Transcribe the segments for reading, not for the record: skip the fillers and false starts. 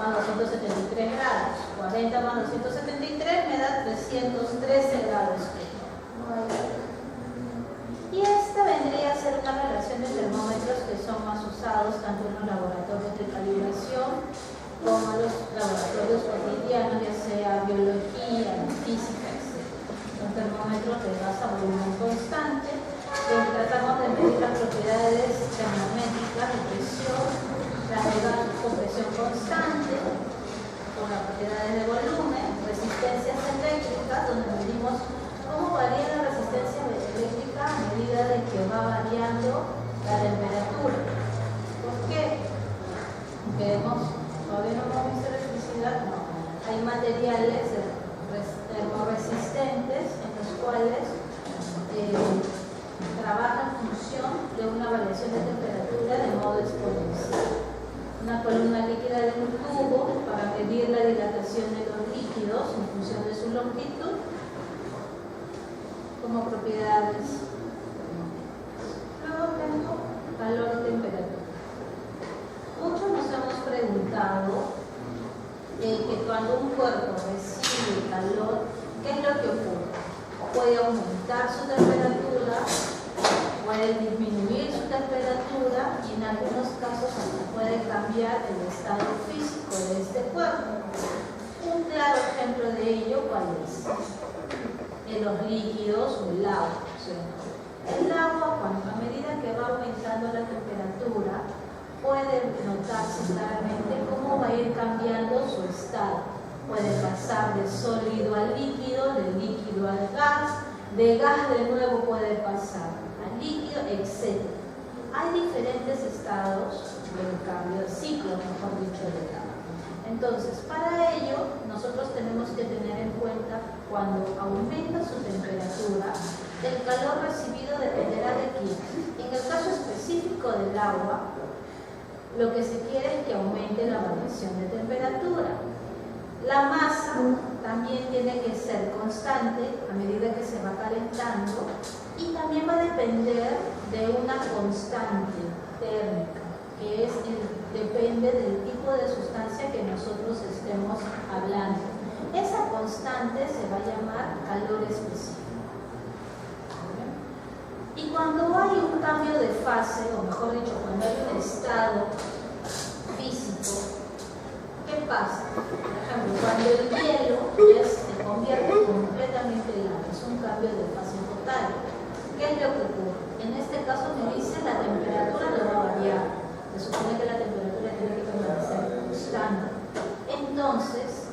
más 273 grados. 40 más 273 me da 313 grados. Y esta vendría a ser una relación de termómetros que son más usados tanto en los laboratorios de calibración como en los laboratorios cotidianos, ya sea biología, física, etc. Son termómetros de gas a volumen constante, que tratamos de medir las propiedades termométricas de presión, las de gas con presión constante, con las propiedades de volumen, resistencias eléctricas, donde medimos cómo varía la resistencia eléctrica a medida de que va variando la temperatura. ¿Por qué? Porque todavía no hemos visto electricidad, no. Hay materiales termoresistentes en los cuales trabaja en función de una variación de temperatura de modo exponencial. Una columna líquida de un tubo para medir la dilatación de los líquidos en función de su longitud como propiedades. Luego tengo calor y temperatura. Muchos nos hemos preguntado que cuando un cuerpo recibe calor, ¿qué es lo que ocurre? Puede aumentar su temperatura, puede disminuir su temperatura y en algunos casos hasta puede cambiar el estado físico de este cuerpo. Un claro ejemplo de ello, ¿cuál es? En los líquidos o el agua. El agua, a medida que va aumentando la temperatura, puede notarse claramente cómo va a ir cambiando su estado. Puede pasar de sólido al líquido, de líquido al gas, de gas de nuevo puede pasar al líquido, etc. Hay diferentes estados del cambio de ciclo, mejor dicho, del agua. Entonces, para ello, nosotros tenemos que tener en cuenta cuando aumenta su temperatura, el calor recibido dependerá de qué. En el caso específico del agua, lo que se quiere es que aumente la variación de temperatura. La masa también tiene que ser constante a medida que se va calentando y también va a depender de una constante térmica, que depende del tipo de sustancia que nosotros estemos hablando. Esa constante se va a llamar calor específico. Y cuando hay un cambio de fase, o mejor dicho, cuando hay un estado físico, ¿qué pasa? Por ejemplo, cuando el hielo ya se convierte completamente en agua, es un cambio de fase total. ¿Qué es lo que ocurre? En este caso me dice la temperatura no va a variar. Se supone que la temperatura tiene que permanecer constante. Entonces,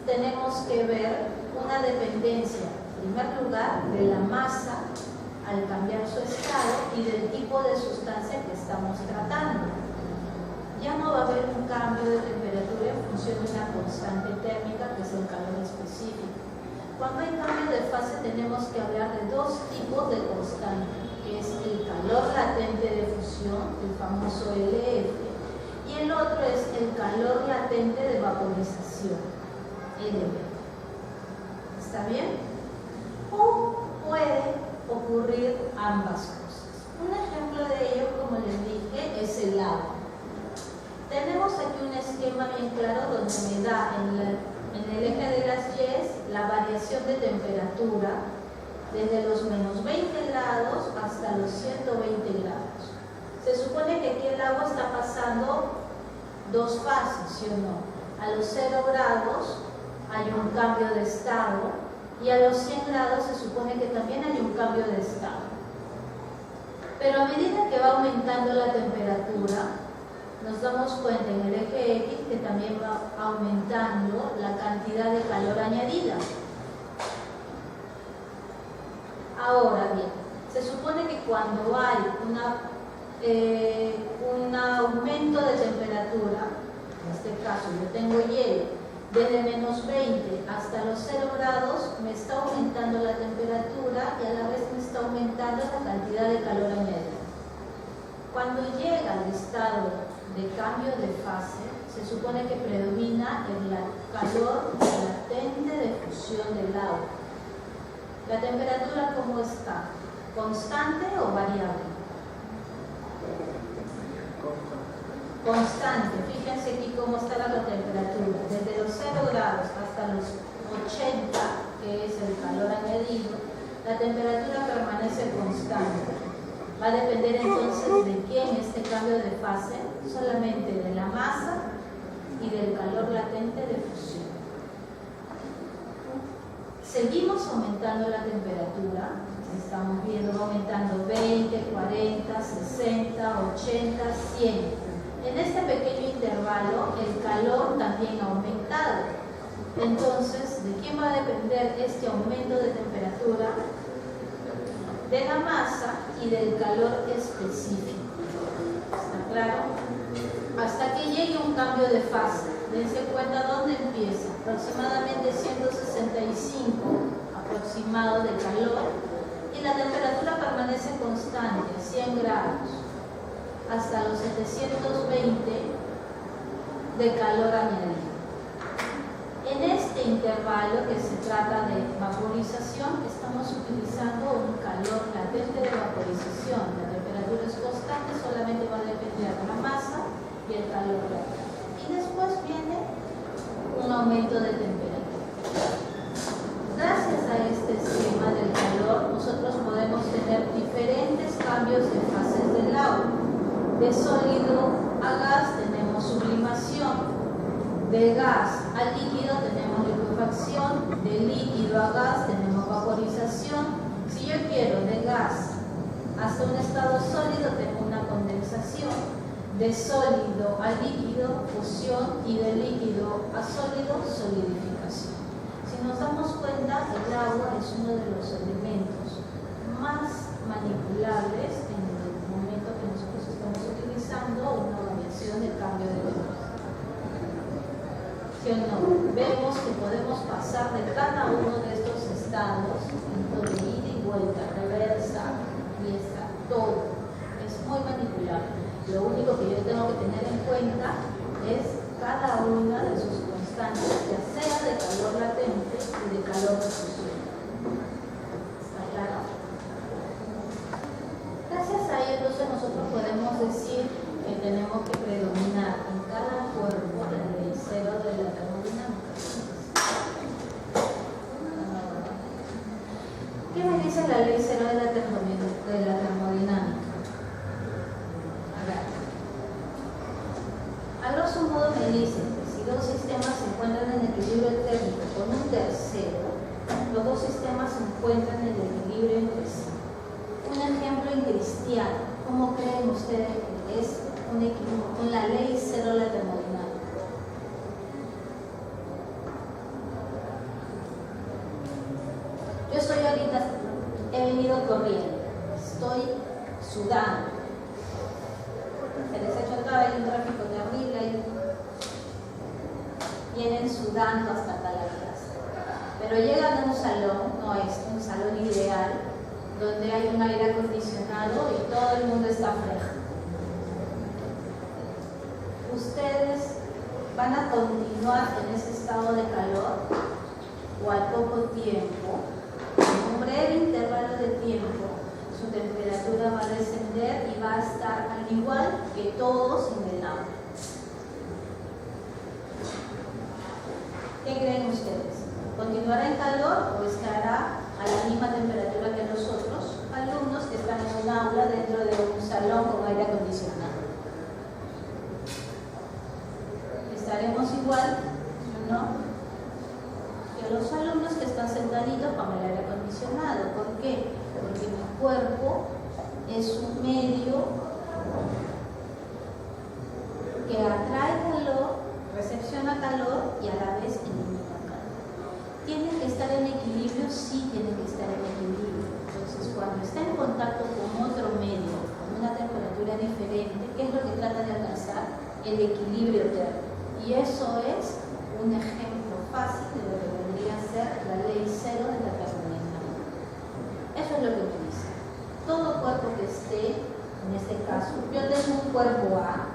tenemos que ver una dependencia, en primer lugar, de la masa al cambiar su estado y del tipo de sustancia que estamos tratando. Ya no va a haber un cambio de temperatura en función de una constante térmica que es el calor específico. Cuando hay cambio de fase tenemos que hablar de dos tipos de constante, que es el calor latente de fusión, el famoso LF, y el otro es el calor latente de vaporización, LV. ¿Está bien? O puede ocurrir ambas cosas. Un ejemplo de ello, como les dije, es el agua. Tenemos aquí un esquema bien claro donde me da en el eje de las Y la variación de temperatura desde los menos 20 grados hasta los 120 grados. Se supone que aquí el agua está pasando dos fases, ¿sí o no? A los 0 grados hay un cambio de estado y a los 100 grados se supone que también hay un cambio de estado. Pero a medida que va aumentando la temperatura, nos damos cuenta en el eje X que también va aumentando la cantidad de calor añadida. Ahora bien, se supone que cuando hay un aumento de temperatura, en este caso yo tengo hielo, desde menos 20 hasta los 0 grados me está aumentando la temperatura y a la vez me está aumentando la cantidad de calor añadido. Cuando llega al estado de cambio de fase, se supone que predomina el calor latente de fusión del agua. ¿La temperatura cómo está? ¿Constante o variable? Constante. Fíjense aquí cómo está la temperatura. grados hasta los 80, que es el calor añadido, la temperatura permanece constante. Va a depender entonces de quién este cambio de fase, solamente de la masa y del calor latente de fusión. Seguimos aumentando la temperatura, estamos viendo aumentando 20, 40, 60, 80, 100. En este pequeño intervalo el calor también ha aumentado. Entonces, ¿de quién va a depender este aumento de temperatura? De la masa y del calor específico. ¿Está claro? Hasta que llegue un cambio de fase. Dense cuenta dónde empieza. Aproximadamente 165 aproximado de calor y la temperatura permanece constante, 100 grados, hasta los 720 de calor añadido. En este intervalo que se trata de vaporización, estamos utilizando un calor latente de vaporización. La temperatura es constante, solamente va a depender de la masa y el calor latente. Y después viene un aumento de temperatura. Gracias a este esquema del calor, nosotros podemos tener diferentes cambios de fases del agua. De sólido a gas tenemos sublimación. De gas a líquido tenemos liquefacción, de líquido a gas tenemos vaporización. Si yo quiero de gas hasta un estado sólido, tengo una condensación. De sólido a líquido, fusión, y de líquido a sólido, solidificación. Si nos damos cuenta, el agua es uno de los elementos más manipulables en el momento que nosotros estamos utilizando una variación de cambio de temperatura. ¿Sí o no? Vemos que podemos pasar de cada uno de estos estados, de ida y vuelta, reversa, fiesta, todo. Es muy manipulable. Lo único que yo tengo que tener en cuenta es cada una de sus constantes, ya sea de calor latente y de calor de fusión. ¿Está claro? Gracias a ello, entonces nosotros podemos decir que tenemos que predominar en cada cuerpo la ley cero de la termodinámica. ¿Qué me dice la ley cero de la termodinámica? A grosso modo me dice que si dos sistemas se encuentran en equilibrio térmico con un tercero, los dos sistemas se encuentran en equilibrio entre sí. Un ejemplo en cristiano, ¿cómo creen ustedes que es un equilibrio con la ley cero de la termodinámica? Yo estoy ahorita, he venido corriendo, estoy sudando. Se les ha hecho acá, hay un tráfico terrible, vienen sudando hasta acá la clase. Pero llegan a un salón, no es un salón ideal, donde hay un aire acondicionado y todo el mundo está fresco. ¿Ustedes van a continuar en ese estado de calor o al poco tiempo, en un breve intervalo de tiempo, su temperatura va a descender y va a estar al igual que todos en el aula? ¿Qué creen ustedes? ¿Continuará en calor o estará a la misma temperatura que los otros alumnos que están en un aula dentro de un salón con aire acondicionado? ¿Estaremos igual, no? Que los alumnos que están sentaditos con el aire acondicionado. ¿Por qué? Porque mi cuerpo es un medio que atrae calor, recepciona calor y a la vez elimina calor. ¿Tiene que estar en equilibrio? Sí, tiene que estar en equilibrio. Entonces, cuando está en contacto con otro medio, con una temperatura diferente, ¿qué es lo que trata de alcanzar? El equilibrio térmico. Y eso es un ejemplo fácil de lo que vendría a ser la ley cero de la termodinámica. Eso es lo que me dice. Todo cuerpo que esté, en este caso, yo tengo un cuerpo A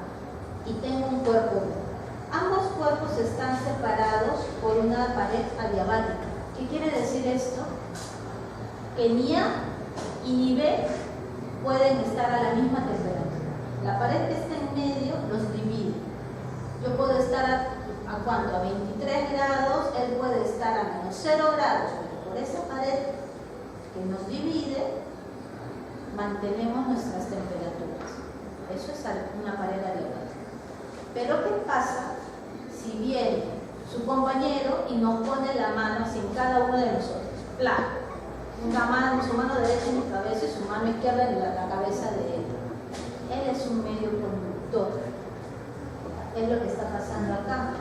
y tengo un cuerpo B. Ambos cuerpos están separados por una pared adiabática. ¿Qué quiere decir esto? Que ni A y ni B pueden estar a la misma temperatura. La pared que está en medio los divide. Yo puedo estar ¿a cuánto? A 23 grados, los 0 grados, pero por esa pared que nos divide, mantenemos nuestras temperaturas. Eso es una pared elevada. Pero ¿qué pasa si viene su compañero y nos pone la mano así en cada uno de nosotros? Plan. Su mano derecha en mi cabeza y su mano izquierda en la cabeza de él. Él es un medio conductor. Es lo que está pasando acá.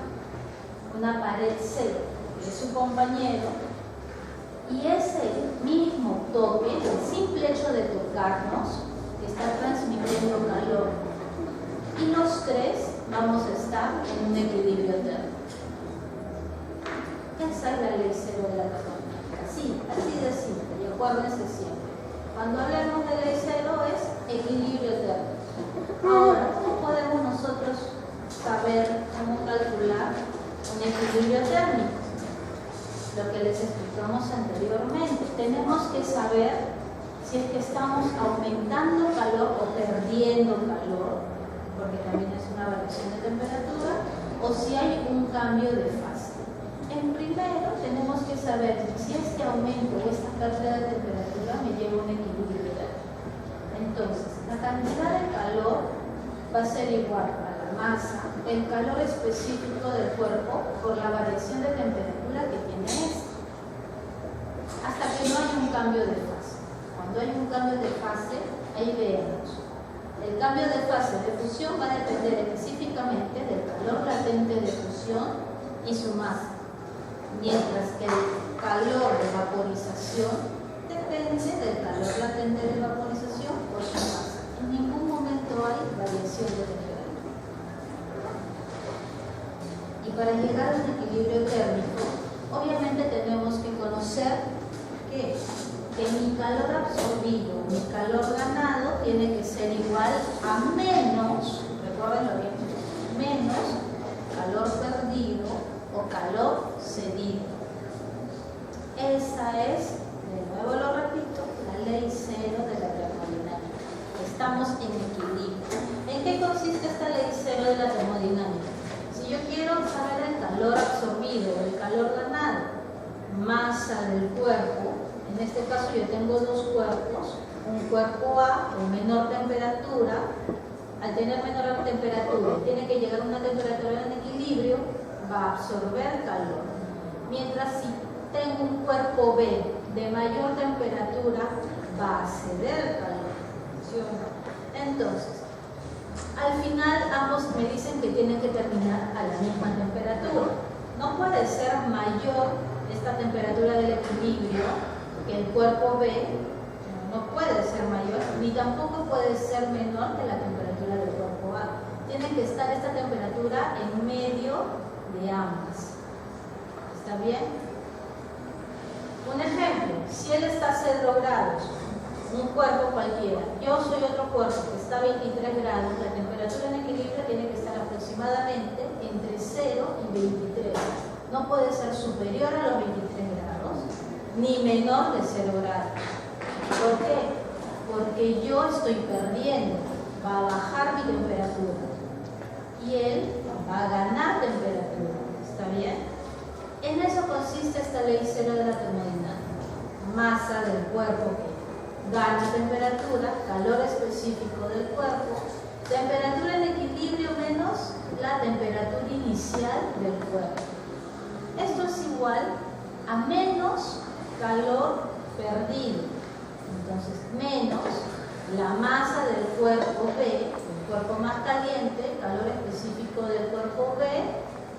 Una pared cero de su compañero, y ese mismo toque, el simple hecho de tocarnos, está transmitiendo calor. Y los tres vamos a estar en un equilibrio térmico. Esa es la ley cero de la termodinámica. Así de simple, y acuérdense siempre. Cuando hablamos de ley cero es equilibrio térmico. Ahora, ¿cómo podemos nosotros saber cómo calcular un equilibrio térmico? Lo que les explicamos anteriormente. Tenemos que saber si es que estamos aumentando calor o perdiendo calor, porque también es una variación de temperatura, o si hay un cambio de fase. En primero tenemos que saber si este aumento o esta pérdida de temperatura me lleva a un equilibrio térmico. Entonces, la cantidad de calor va a ser igual a la masa, el calor específico del cuerpo por la variación de temperatura que tiene este, hasta que no haya un cambio de fase. Cuando hay un cambio de fase, ahí veamos. El cambio de fase de fusión va a depender específicamente del calor latente de fusión y su masa, mientras que el calor de vaporización depende del calor latente de vaporización por su masa. En ningún momento hay variación de temperatura. Y para llegar a un equilibrio térmico, obviamente tenemos que conocer que mi calor absorbido, mi calor ganado, tiene que ser igual a menos, recuérdenlo bien, menos calor perdido o calor cedido. Esa es, de nuevo lo repito, la ley cero de la termodinámica. Estamos en equilibrio. ¿En qué consiste esta ley cero de la termodinámica? Si yo quiero saber el calor absorbido o el calor ganado, masa del cuerpo, en este caso yo tengo dos cuerpos, un cuerpo A con menor temperatura, al tener menor temperatura tiene que llegar a una temperatura en equilibrio, va a absorber calor. Mientras si tengo un cuerpo B de mayor temperatura, va a ceder calor. ¿Sí o no? Entonces, al final ambos me dicen que tienen que terminar a la misma temperatura. No puede ser mayor esta temperatura del equilibrio que el cuerpo B, no puede ser mayor, ni tampoco puede ser menor que la temperatura del cuerpo A. Tiene que estar esta temperatura en medio de ambas. ¿Está bien? Un ejemplo, si él está a 0 grados, un cuerpo cualquiera, yo soy otro cuerpo que está a 23 grados, la temperatura en equilibrio tiene que estar aproximadamente entre 0 y 23. No puede ser superior a los 23 grados, ni menor de 0 grados. ¿Por qué? Porque yo estoy perdiendo, va a bajar mi temperatura y él va a ganar temperatura. ¿Está bien? En eso consiste esta ley cero de la termodinámica. Masa del cuerpo que gana temperatura, calor específico del cuerpo, temperatura en equilibrio menos la temperatura inicial del cuerpo. Esto es igual a menos calor perdido. Entonces, menos la masa del cuerpo B, el cuerpo más caliente, calor específico del cuerpo B,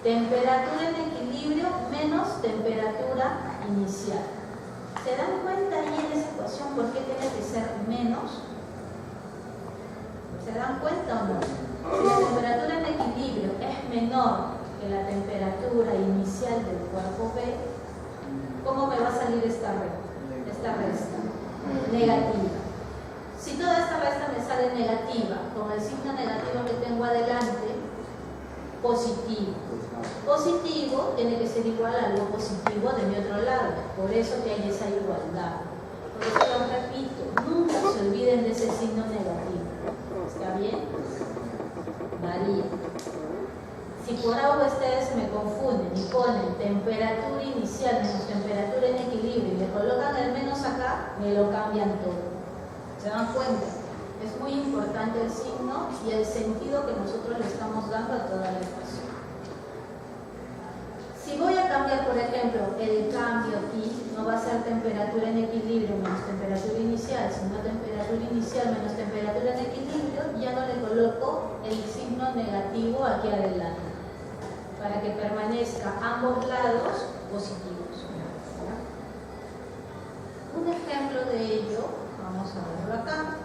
temperatura en equilibrio menos temperatura inicial. ¿Se dan cuenta ahí en esa ecuación por qué tiene que ser menos? ¿Se dan cuenta o no? Si la temperatura en equilibrio es menor que la temperatura inicial del cuerpo B, ¿cómo me va a salir esta resta? Negativa. Si toda esta resta me sale negativa, con el signo negativo que tengo adelante, positivo. Positivo tiene que ser igual a algo positivo de mi otro lado, por eso que hay esa igualdad. Por eso lo repito, nunca se olviden de ese signo negativo. ¿Está bien? Varía. Si por algo ustedes me confunden y ponen temperatura inicial menos temperatura en equilibrio y le colocan el menos acá, me lo cambian todo. ¿Se dan cuenta? Es muy importante el signo y el sentido que nosotros le estamos dando a toda la ecuación. Si voy a cambiar, por ejemplo, el cambio aquí, no va a ser temperatura en equilibrio menos temperatura inicial, sino temperatura inicial menos temperatura en equilibrio, ya no le coloco el signo negativo aquí adelante, para que permanezca ambos lados positivos. Un ejemplo de ello, vamos a verlo acá.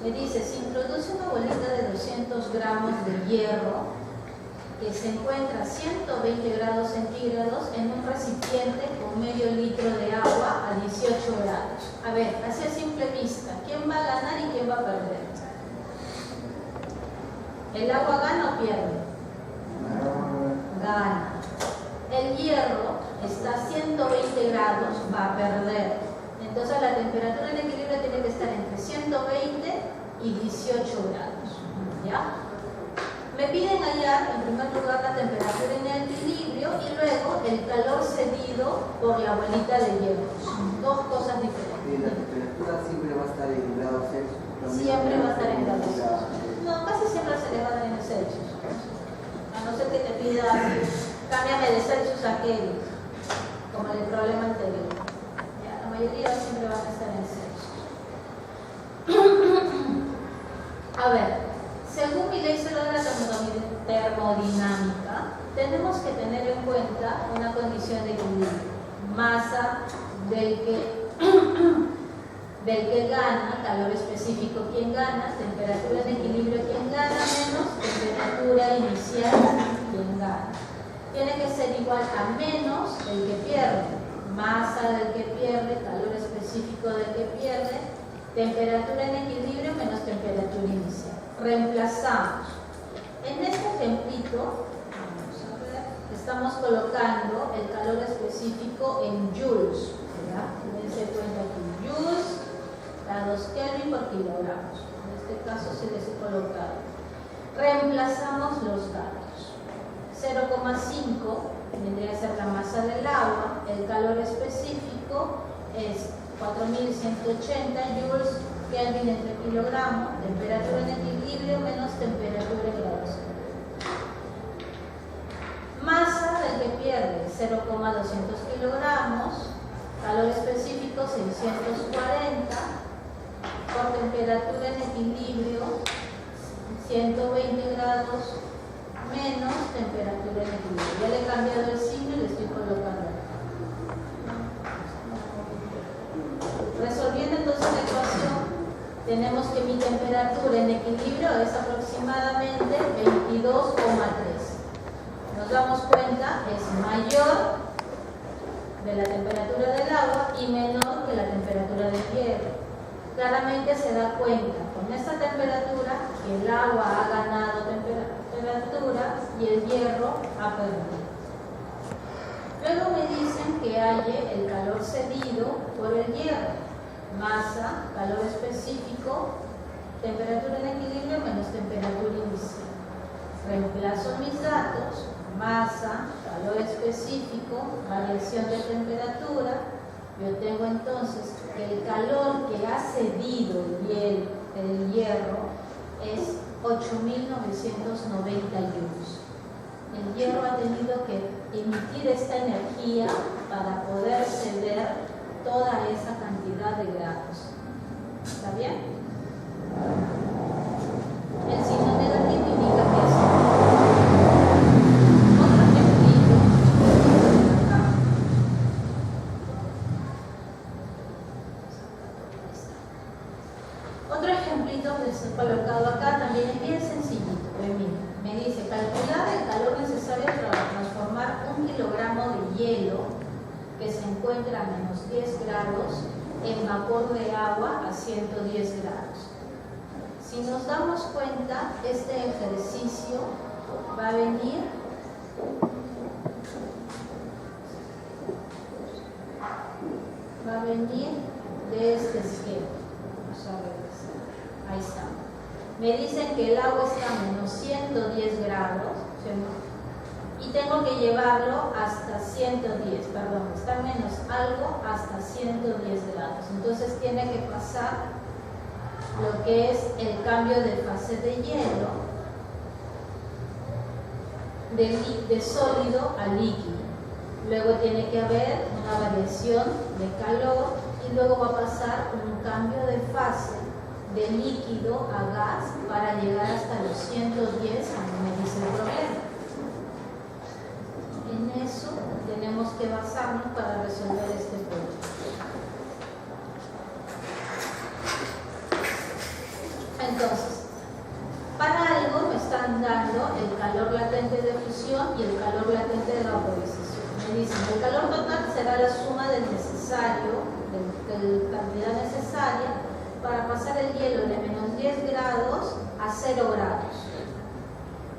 Me dice, si introduce una bolita de 200 gramos de hierro que se encuentra a 120 grados centígrados en un recipiente con medio litro de agua a 18 grados. A ver, así a simple vista, ¿quién va a ganar y quién va a perder? ¿El agua gana o pierde? Gana. El hierro está a 120 grados, va a perder. Entonces la temperatura en equilibrio tiene que estar entre 120 y 18 grados. ¿Ya? Me piden hallar, en primer lugar, la temperatura en el equilibrio y luego el calor cedido por la bolita de hierro. Dos cosas diferentes. La temperatura siempre va a estar en grados Celsius. Siempre va a estar en grados Celsius. No, casi siempre se le va a dar en Celsius. A no ser que te pida, cámbiame de Celsius a Kelvin, como en el problema anterior. Ya, la mayoría siempre van a estar en Celsius. A ver. Según mi ley celular de la termodinámica, tenemos que tener en cuenta una condición de equilibrio. Masa del que gana, calor específico quien gana, temperatura en equilibrio quien gana, menos temperatura inicial quien gana. Tiene que ser igual a menos del que pierde, masa del que pierde, calor específico del que pierde, temperatura en equilibrio menos temperatura inicial. Reemplazamos. En este ejemplito, vamos a ver, estamos colocando el calor específico en joules. Dense cuenta aquí, joules, grados Kelvin por kilogramos. En este caso se les he colocado. Reemplazamos los datos. 0,5 vendría a ser la masa del agua, el calor específico es 4180 joules Kelvin entre kilogramo, temperatura en equilibrio menos temperatura en grados. Masa del que pierde 0,200 kilogramos, calor específico 640, por temperatura en equilibrio 120 grados menos temperatura en equilibrio. Ya le he cambiado el signo y le estoy colocando acá. Resolviendo entonces la ecuación, tenemos que mi temperatura en equilibrio es aproximadamente 22,3. Nos damos cuenta, es mayor de la temperatura del agua y menor que la temperatura del hierro. Claramente se da cuenta con esta temperatura que el agua ha ganado temperatura y el hierro ha perdido. Luego me dicen que halle el calor cedido por el hierro. Masa, calor específico, temperatura en equilibrio menos temperatura inicial. Reemplazo mis datos, masa, calor específico, variación de temperatura. Yo tengo entonces que el calor que ha cedido el hierro es 8.990 joules. El hierro ha tenido que emitir esta energía para poder ceder toda esa cantidad de grados. ¿Está bien? El signo negativo indica que es otro ejemplito. Otro ejemplito que les he colocado acá también es bien sencillito. Me dice calcular el calor necesario para transformar 1 kilogramo de hielo que se encuentra a menos 10 grados en vapor de agua a 110 grados. Si nos damos cuenta, este ejercicio va a venir de este esquema. Vamos a regresar. Ahí está. Me dicen que el agua está a menos 110 grados, tengo que llevarlo hasta 110, perdón, está menos algo hasta 110 grados. Entonces tiene que pasar lo que es el cambio de fase de hielo de sólido a líquido. Luego tiene que haber una variación de calor y luego va a pasar un cambio de fase de líquido a gas para llegar hasta los 110, como me dice el problema. En eso tenemos que basarnos para resolver este problema. Entonces, para algo me están dando el calor latente de fusión y el calor latente de vaporización. Me dicen, el calor total será la suma del necesario, de la cantidad necesaria para pasar el hielo de menos 10 grados a 0 grados.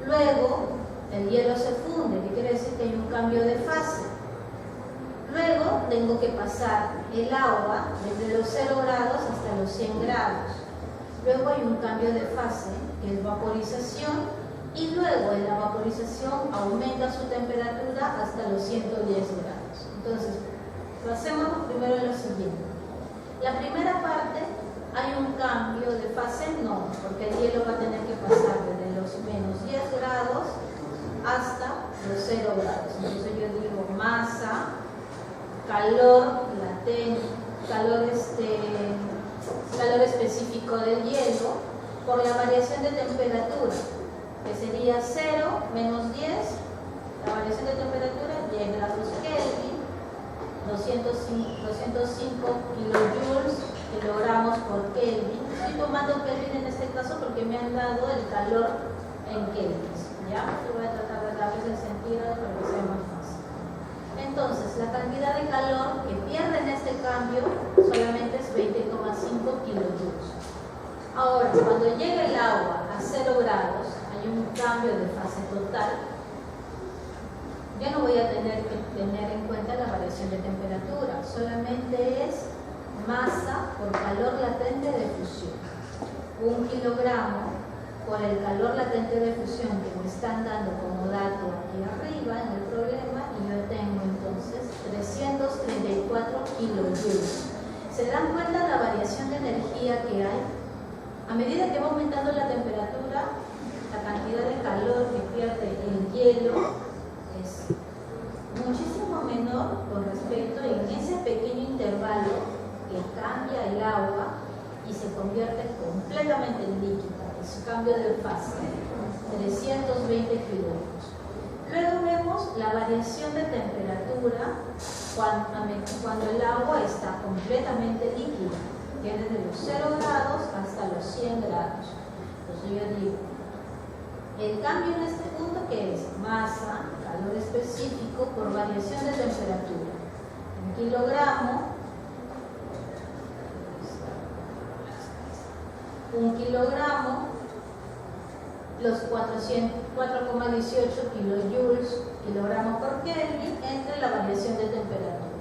Luego, el hielo se funde, que quiere decir que hay un cambio de fase. Luego, tengo que pasar el agua desde los 0 grados hasta los 100 grados. Luego hay un cambio de fase, que es vaporización, y luego en la vaporización aumenta su temperatura hasta los 110 grados. Entonces, pasemos primero en lo siguiente. La primera parte, hay un cambio de fase, no, porque el hielo va a tener que pasar desde los menos 10 grados hasta los 0 grados. Entonces yo digo masa, calor latente, calor específico del hielo por la variación de temperatura, que sería 0 menos 10, la variación de temperatura 10 grados Kelvin, 205 kilogramos por Kelvin. Estoy tomando Kelvin en este caso porque me han dado el calor en Kelvin. ¿Ya? Yo voy a tratar de darles el centígrado para que sea más fácil. Entonces, la cantidad de calor que pierde en este cambio solamente es 20,5 kilojoules. Ahora, cuando llega el agua a 0 grados, hay un cambio de fase total. Yo no voy a tener que tener en cuenta la variación de temperatura, solamente es masa por calor latente de fusión. 1 kilogramo por el calor latente de fusión que me están dando como dato aquí arriba en el problema, y yo tengo entonces 334 kilojoules. ¿Se dan cuenta la variación de energía que hay? A medida que va aumentando la temperatura, la cantidad de calor que pierde el hielo es muchísimo menor con respecto en ese pequeño intervalo que cambia el agua y se convierte completamente en líquida. Es un cambio de fase, 320 kilojoules. Luego vemos la variación de temperatura cuando el agua está completamente líquida, que es desde los 0 grados hasta los 100 grados. Entonces yo digo, el cambio en este punto, que es masa, calor específico por variación de temperatura. En kilogramo, 1 kilogramo, los 4,18 kilogramos por Kelvin entre la variación de temperatura.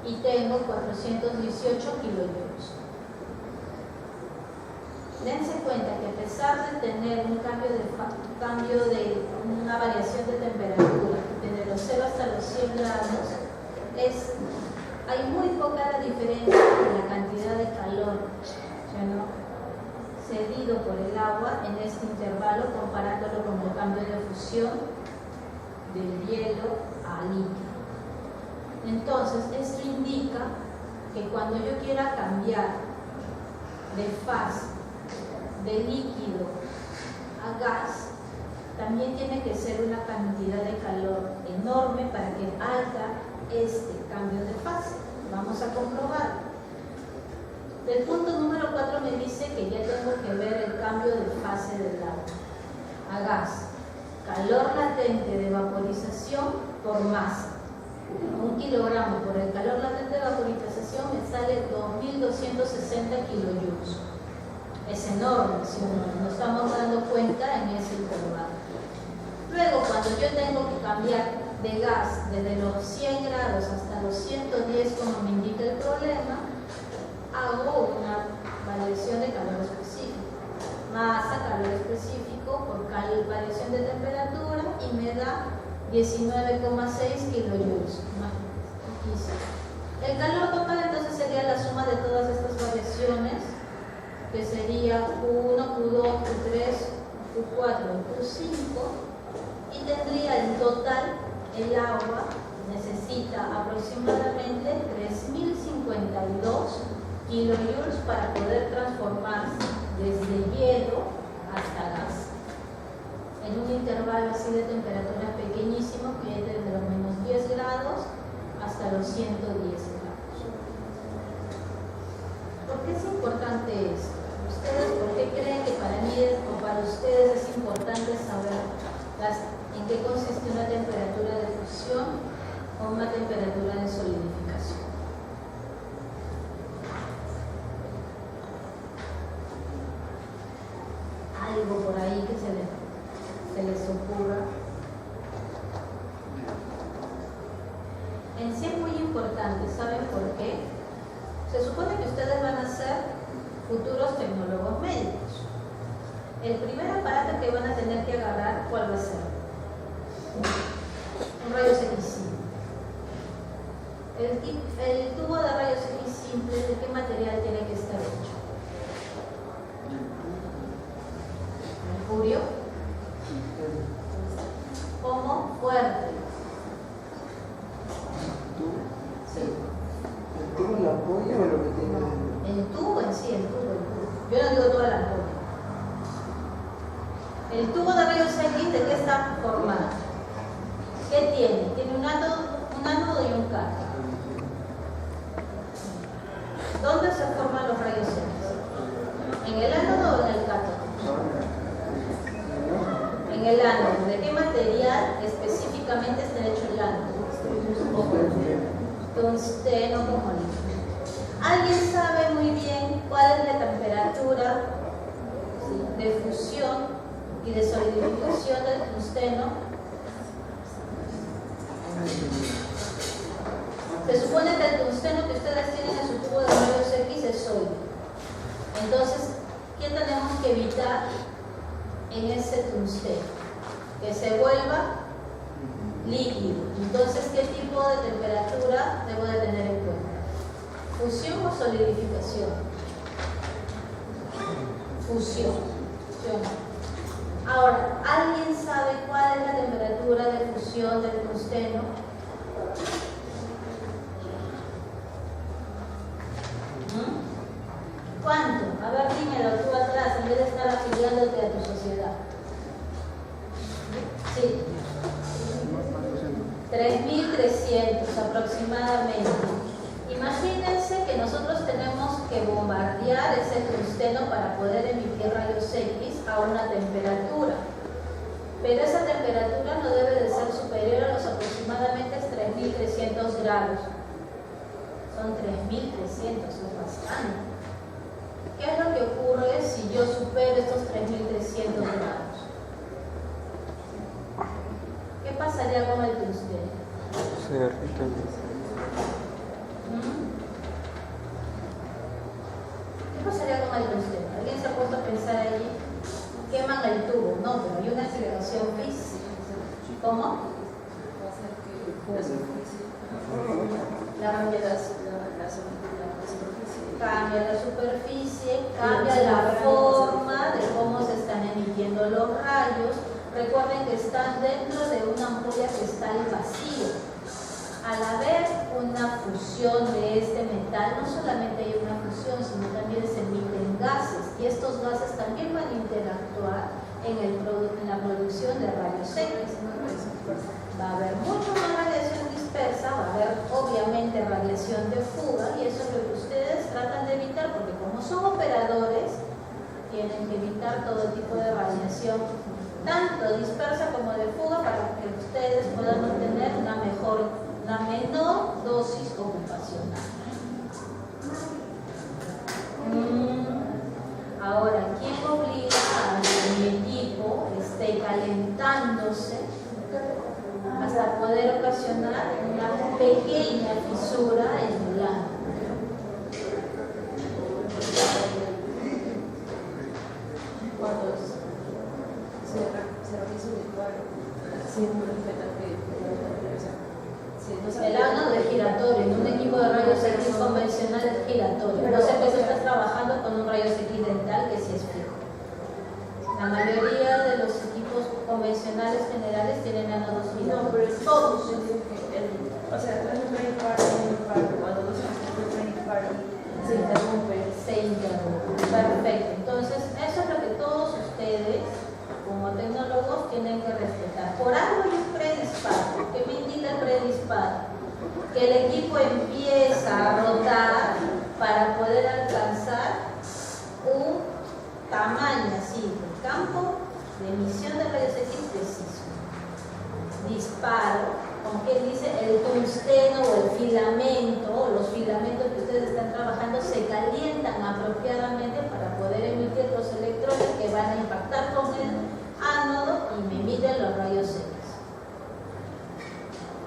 Y tengo 418 kilojoules. Dense cuenta que a pesar de tener un cambio de una variación de temperatura desde los 0 hasta los 100 grados, hay muy poca diferencia en la cantidad de calor, ¿no?, cedido por el agua en este intervalo, comparándolo con el cambio de fusión del hielo a líquido. Entonces, esto indica que cuando yo quiera cambiar de fase de líquido a gas, también tiene que ser una cantidad de calor enorme para que haga este cambio de fase. Vamos a comprobarlo. El punto número 4 me dice que ya tengo que ver el cambio de fase del agua a gas. Calor latente de vaporización por masa. 1 kilogramo por el calor latente de vaporización me sale 2.260 kilojoules. Es enorme, si nos estamos dando cuenta en ese intervalo. Luego, cuando yo tengo que cambiar de gas desde los 100 grados hasta los 110, como me indica el problema, hago una variación de calor específico. Masa, calor específico por variación de temperatura, y me da 19,6 kilojoules. El calor total entonces sería la suma de todas estas variaciones, que sería Q1, Q2, Q3, Q4 y Q5, y tendría en total el agua necesita aproximadamente 3052 kilojoules para poder transformarse desde hielo hasta gas en un intervalo así de temperatura pequeñísimo, que es desde los menos 10 grados hasta los 110 grados. ¿Por qué es importante esto? ¿Ustedes por qué creen que para mí o para ustedes es importante saber en qué consiste una temperatura de fusión o una temperatura de solidificación? Algo por ahí que se les ocurra. En sí es muy importante, ¿saben por qué? Se supone que ustedes van a ser futuros tecnólogos médicos. El primer aparato que van a tener que agarrar, ¿cuál va a ser? Un rayos X simple. El tubo de rayos X simple, ¿de qué material tiene que estar hecho? Mercurio. ¿Cómo? Fuerte. Sí. ¿El tubo en la ampolla o lo que tiene? El tubo en sí, el tubo. Yo no digo toda la ampolla. El tubo de rayos X, ¿de qué está formado? ¿Qué tiene? Tiene un ánodo y un cátodo. ¿Dónde se forman los rayos X? ¿En el ánodo o en el cátodo? En el ánodo. ¿De qué material específicamente está hecho el ánodo? Tungsteno como líquido. ¿Alguien sabe muy bien cuál es la temperatura de fusión y de solidificación del tungsteno? Se supone que el tungsteno que ustedes tienen en su tubo de rayos X es sólido. Entonces, ¿qué tenemos que evitar en ese tungsteno? Que se vuelva líquido. Entonces, ¿qué tipo de temperatura debo de tener en cuenta? ¿Fusión o solidificación? Fusión. Ahora, ¿alguien sabe cuál es la temperatura de fusión del tungsteno? ¿Cuánto? A ver, dímelo tú atrás, en vez de estar afiliándote a tu sociedad. Sí. 3.300 aproximadamente. Imagínense que nosotros tenemos que bombardear ese tungsteno para poder emitir rayos X a una temperatura. Pero esa temperatura no debe de ser superior a los aproximadamente 3.300 grados. Son 3.300, es bastante. ¿Qué es lo que ocurre si yo supero estos 3.300 grados? ¿Qué pasaría con el tungsteno? Se derrite. ¿Qué pasaría con el tungsteno? ¿Alguien se ha puesto a pensar allí? Queman el tubo, no, pero hay una situación física. ¿Cómo? Cambia la superficie, cambia la forma de cómo se están emitiendo los rayos. Recuerden que están dentro de una ampolla que está al vacío. Al haber una fusión de este metal, no solamente hay una fusión, sino también se emiten gases, y estos gases también van a interactuar en la producción de rayos X. Va a haber mucho más radiación dispersa, va a haber obviamente radiación de fuga, y eso es lo que ustedes tratan de evitar, porque como son operadores, tienen que evitar todo tipo de radiación, tanto dispersa como de fuga, para que ustedes puedan obtener una menor dosis ocupacional. Ahora, ¿quién obliga a que mi equipo esté calentándose hasta poder ocasionar una pequeña fisura en el ánodo? Cuando se realiza un licuado, siempre convencional es giratorio. No sé que se está trabajando con un rayos X dental que sí es fijo. La mayoría de los equipos convencionales generales tienen ánodos giratorios. No, pero es todos. O sea, no es un training party, cuando no se hace un training party, se interrumpe. Se interrumpe. Perfecto. Entonces, eso es lo que todos ustedes, como tecnólogos, tienen que respetar. Por algo hay un predisparo. ¿Qué me indica el predisparo? Que el equipo empieza a rotar para poder alcanzar un tamaño así, de campo de emisión de rayos X preciso. Disparo, como quien dice, el tungsteno o el filamento, o los filamentos que ustedes están trabajando se calientan apropiadamente para poder emitir los electrones que van a impactar con el ánodo y me emiten los rayos X.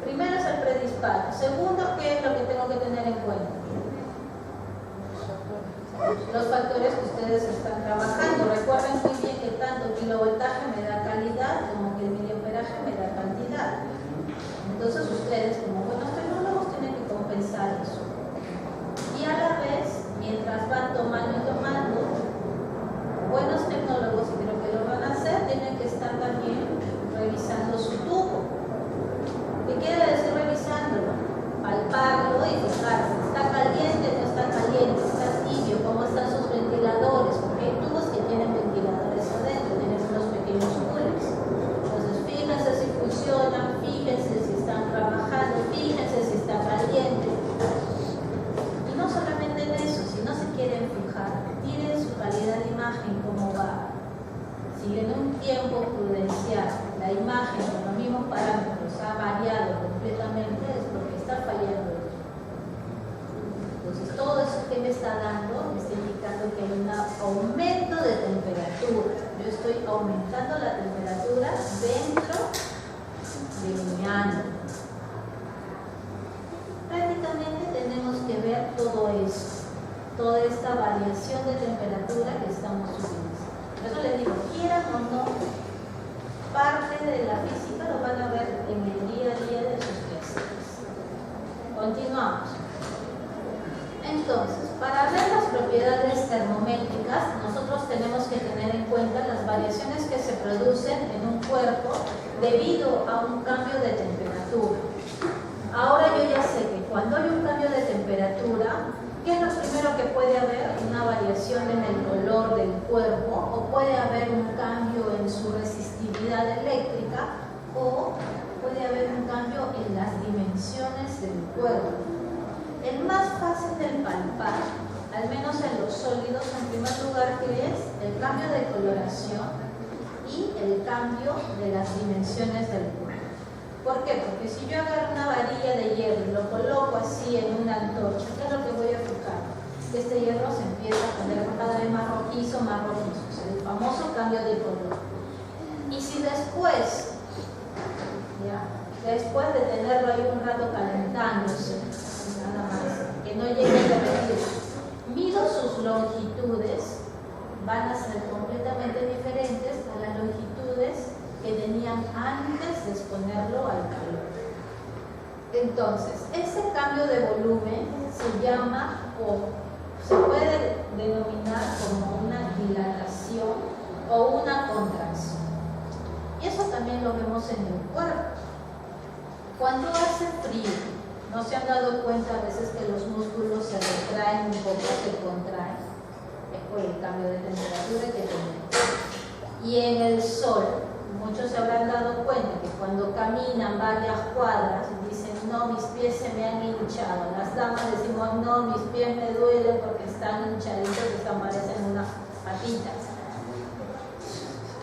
Primero es el predisparo. Segundo, ¿qué es lo que tengo que tener en cuenta? Los factores que ustedes están trabajando. Recuerden muy bien que tanto kilovoltaje me da calidad como que el miliamperaje me da cantidad. Entonces ustedes, como buenos tecnólogos, tienen que compensar eso. Y a la vez, mientras van tomando y tomando, buenos tecnólogos, y creo que lo van a hacer, tienen que estar también revisando su tubo. ¿Qué quiere decir revisándolo? Palparlo y fijarse, ¿está caliente o no está caliente? ¿Está tibio? ¿Cómo están sus ventiladores? Porque hay tubos que tienen ventiladores adentro, tienen unos pequeños coolers. Entonces, fíjense si funcionan, fíjense si están trabajando, fíjense si está caliente. Y no solamente en eso, si no se quieren fijar, miren su calidad de imagen, cómo va. Si en un tiempo prudencial la imagen con los mismos parámetros ha variado completamente, es porque está fallando. Entonces, todo eso que me está dando me está indicando que hay un aumento de temperatura. Yo estoy aumentando la temperatura dentro de mi ánodo. Prácticamente tenemos que ver todo eso, toda esta variación de temperatura que estamos utilizando. Por eso les digo, quieran o no, parte de la física lo van a ver en el día a día de sus clases. Continuamos. Entonces, para ver las propiedades termométricas, nosotros tenemos que tener en cuenta las variaciones que se producen en un cuerpo debido a un cambio de temperatura. Ahora yo ya sé que cuando hay un cambio de temperatura, ¿qué es lo primero que puede haber? Una variación en el color del cuerpo, o puede haber un cambio en su resistividad eléctrica, o puede haber un cambio en las dimensiones del cuerpo. El más fácil de palpar, al menos en los sólidos, en primer lugar, que es el cambio de coloración y el cambio de las dimensiones del cuerpo. ¿Por qué? Porque si yo agarro una varilla de hierro y lo coloco así en una antorcha, ¿qué es lo que voy a fijar? Que este hierro se empieza a poner cada vez más rojizo, o sea, el famoso cambio de color. Y si después, después de tenerlo ahí un rato calentándose, nada más, que no llegue a repetir, mido sus longitudes, van a ser completamente diferentes a las longitudes que tenían antes de exponerlo al calor. Entonces, ese cambio de volumen se llama, o se puede denominar como una dilatación o una contracción. Y eso también lo vemos en el cuerpo. Cuando hace frío, ¿no se han dado cuenta a veces que los músculos se retraen un poco, se contraen? Es por el cambio de temperatura que tenemos. Y en el sol, muchos se habrán dado cuenta que cuando caminan varias cuadras dicen, no, mis pies se me han hinchado. Las damas decimos, no, mis pies me duelen porque están hinchaditos, que parecen unas patitas.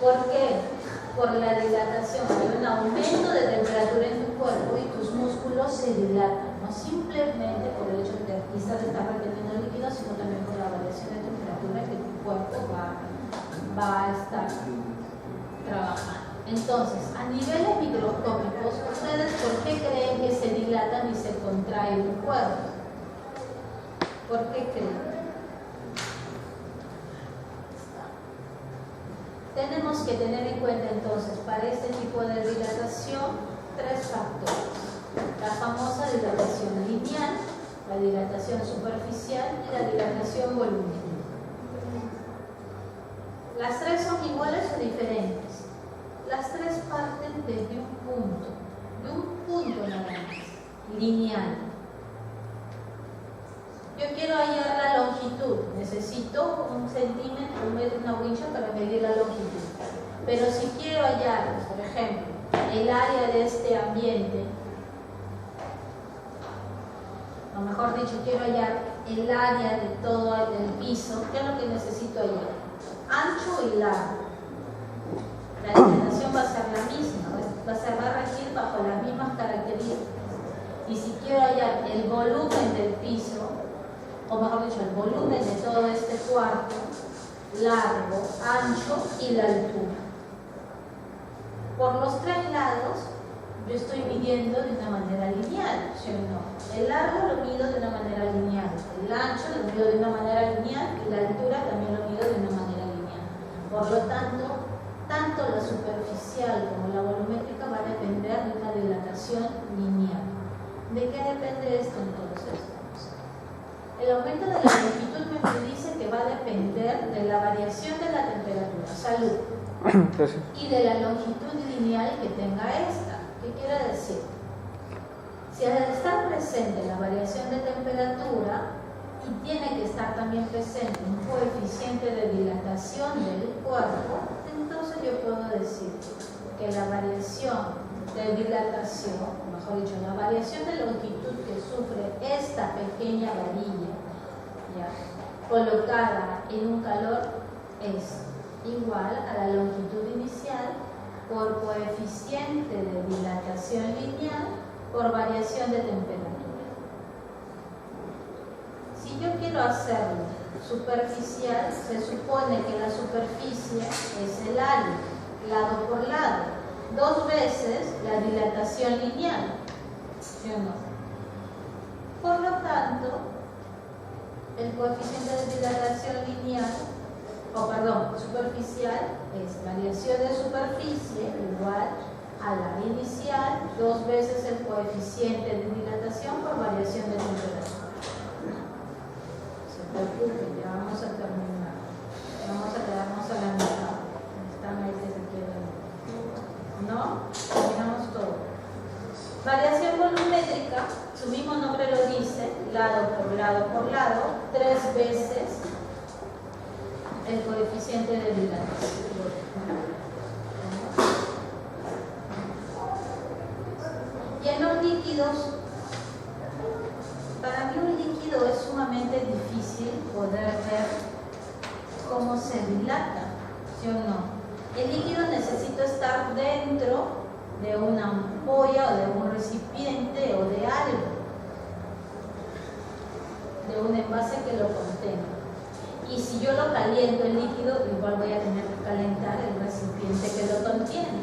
¿Por qué? Por la dilatación. Hay un aumento de temperatura en tu cuerpo y tus músculos se dilatan. No simplemente por el hecho de que quizás estás reteniendo líquido, sino también por la variación de temperatura que tu cuerpo va a estar trabajando. Entonces, a niveles microscópicos, ¿ustedes por qué creen que se dilatan y se contrae el cuerpo? ¿Por qué creen? Tenemos que tener en cuenta entonces para este tipo de dilatación tres factores. La famosa dilatación lineal, la dilatación superficial y la dilatación volumétrica. Las tres son iguales o diferentes. Las tres parten desde un punto nada más, lineal. Yo quiero hallar la longitud, necesito 1 centímetro, una wincha para medir la longitud. Pero si quiero hallar, por ejemplo, el área de este ambiente, o mejor dicho, quiero hallar el área de todo el piso, ¿qué es lo que necesito hallar? Ancho y largo. La dilatación va a ser la misma, va a regir bajo las mismas características. Y si quiero hallar el volumen del piso, o mejor dicho, el volumen de todo este cuarto, largo, ancho y la altura. Por los tres lados, yo estoy midiendo de una manera lineal, ¿sí o no? El largo lo mido de una manera lineal, el ancho lo mido de una manera lineal y la altura también lo mido de una manera lineal. Por lo tanto la superficial como la volumétrica va a depender de una dilatación lineal. ¿De qué depende esto entonces? El aumento de la longitud me dice que va a depender de la variación de la temperatura, salud, y de la longitud lineal que tenga esta. ¿Qué quiere decir? Si al estar presente la variación de temperatura y tiene que estar también presente un coeficiente de dilatación del cuerpo, entonces yo puedo decir que la variación de dilatación, o mejor dicho, la variación de longitud que sufre esta pequeña varilla, ¿ya?, colocada en un calor es igual a la longitud inicial por coeficiente de dilatación lineal por variación de temperatura. Si yo quiero hacerlo superficial, se supone que la superficie es el área, lado por lado, 2 veces la dilatación lineal, ¿sí o no? Por lo tanto, el coeficiente de dilatación lineal, superficial, es variación de superficie igual a la inicial, 2 veces el coeficiente de dilatación por variación de temperatura. No se preocupen, ya vamos a terminar. Vamos a quedarnos a la mitad. Están ahí que se quedan. ¿No? Terminamos todo. Variación volumétrica, su mismo nombre lo dice, lado por lado por lado, 3 veces el coeficiente de dilatación. Y en los líquidos, para mí un líquido es sumamente difícil poder ver cómo se dilata, ¿sí o no? El líquido necesita estar dentro de una ampolla o de un recipiente o de algo, de un envase que lo contenga. Y si yo lo caliento el líquido, igual voy a tener que calentar el recipiente que lo contiene.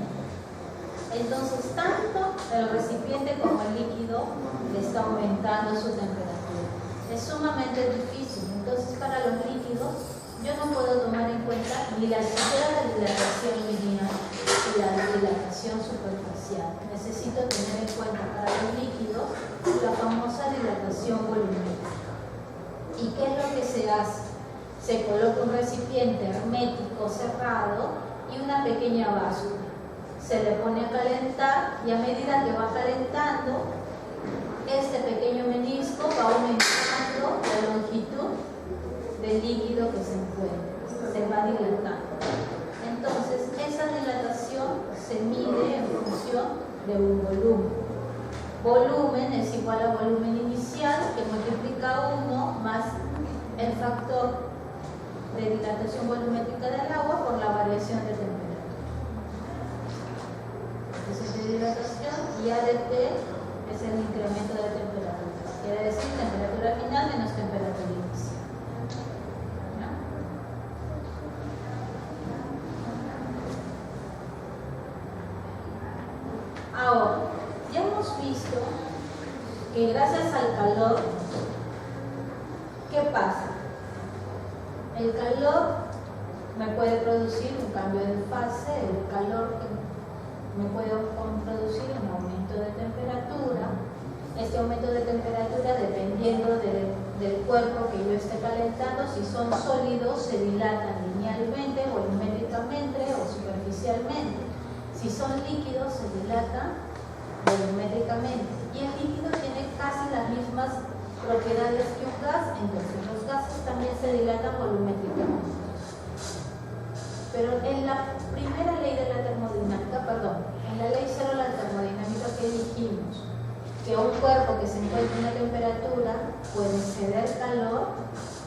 Entonces, tanto el recipiente como el líquido está aumentando su temperatura. Es sumamente difícil. Entonces, para los líquidos, yo no puedo tomar en cuenta ni la siquiera la dilatación lineal y la dilatación superficial. Necesito tener en cuenta para los líquidos la famosa dilatación volumétrica. ¿Y qué es lo que se hace? Se coloca un recipiente hermético cerrado y una pequeña báscula. Se le pone a calentar y a medida que va calentando, este pequeño menisco va aumentando la longitud del líquido que se encuentra, se va dilatando. Entonces, esa dilatación se mide en función de un volumen. Volumen es igual a volumen inicial, que multiplica 1 más el factor de dilatación volumétrica del agua por la variación de temperatura. Entonces, de dilatación y ADT es el incremento de temperatura. Quiere decir temperatura final menos temperatura inicial. Ahora, ya hemos visto que gracias al calor, ¿qué pasa? El calor me puede producir un cambio de fase, el calor me puede producir un aumento de temperatura. Este aumento de temperatura, dependiendo dependiendo del cuerpo que yo esté calentando. Si son sólidos, se dilatan linealmente, volumétricamente o superficialmente. Si son líquidos, se dilatan volumétricamente. Y el líquido tiene casi las mismas propiedades que un gas, entonces los gases también se dilatan volumétricamente. Pero en la primera ley de la termodinámica, en la ley 0 de la termodinámica, que dijimos que un cuerpo que se encuentra en una temperatura puede ceder calor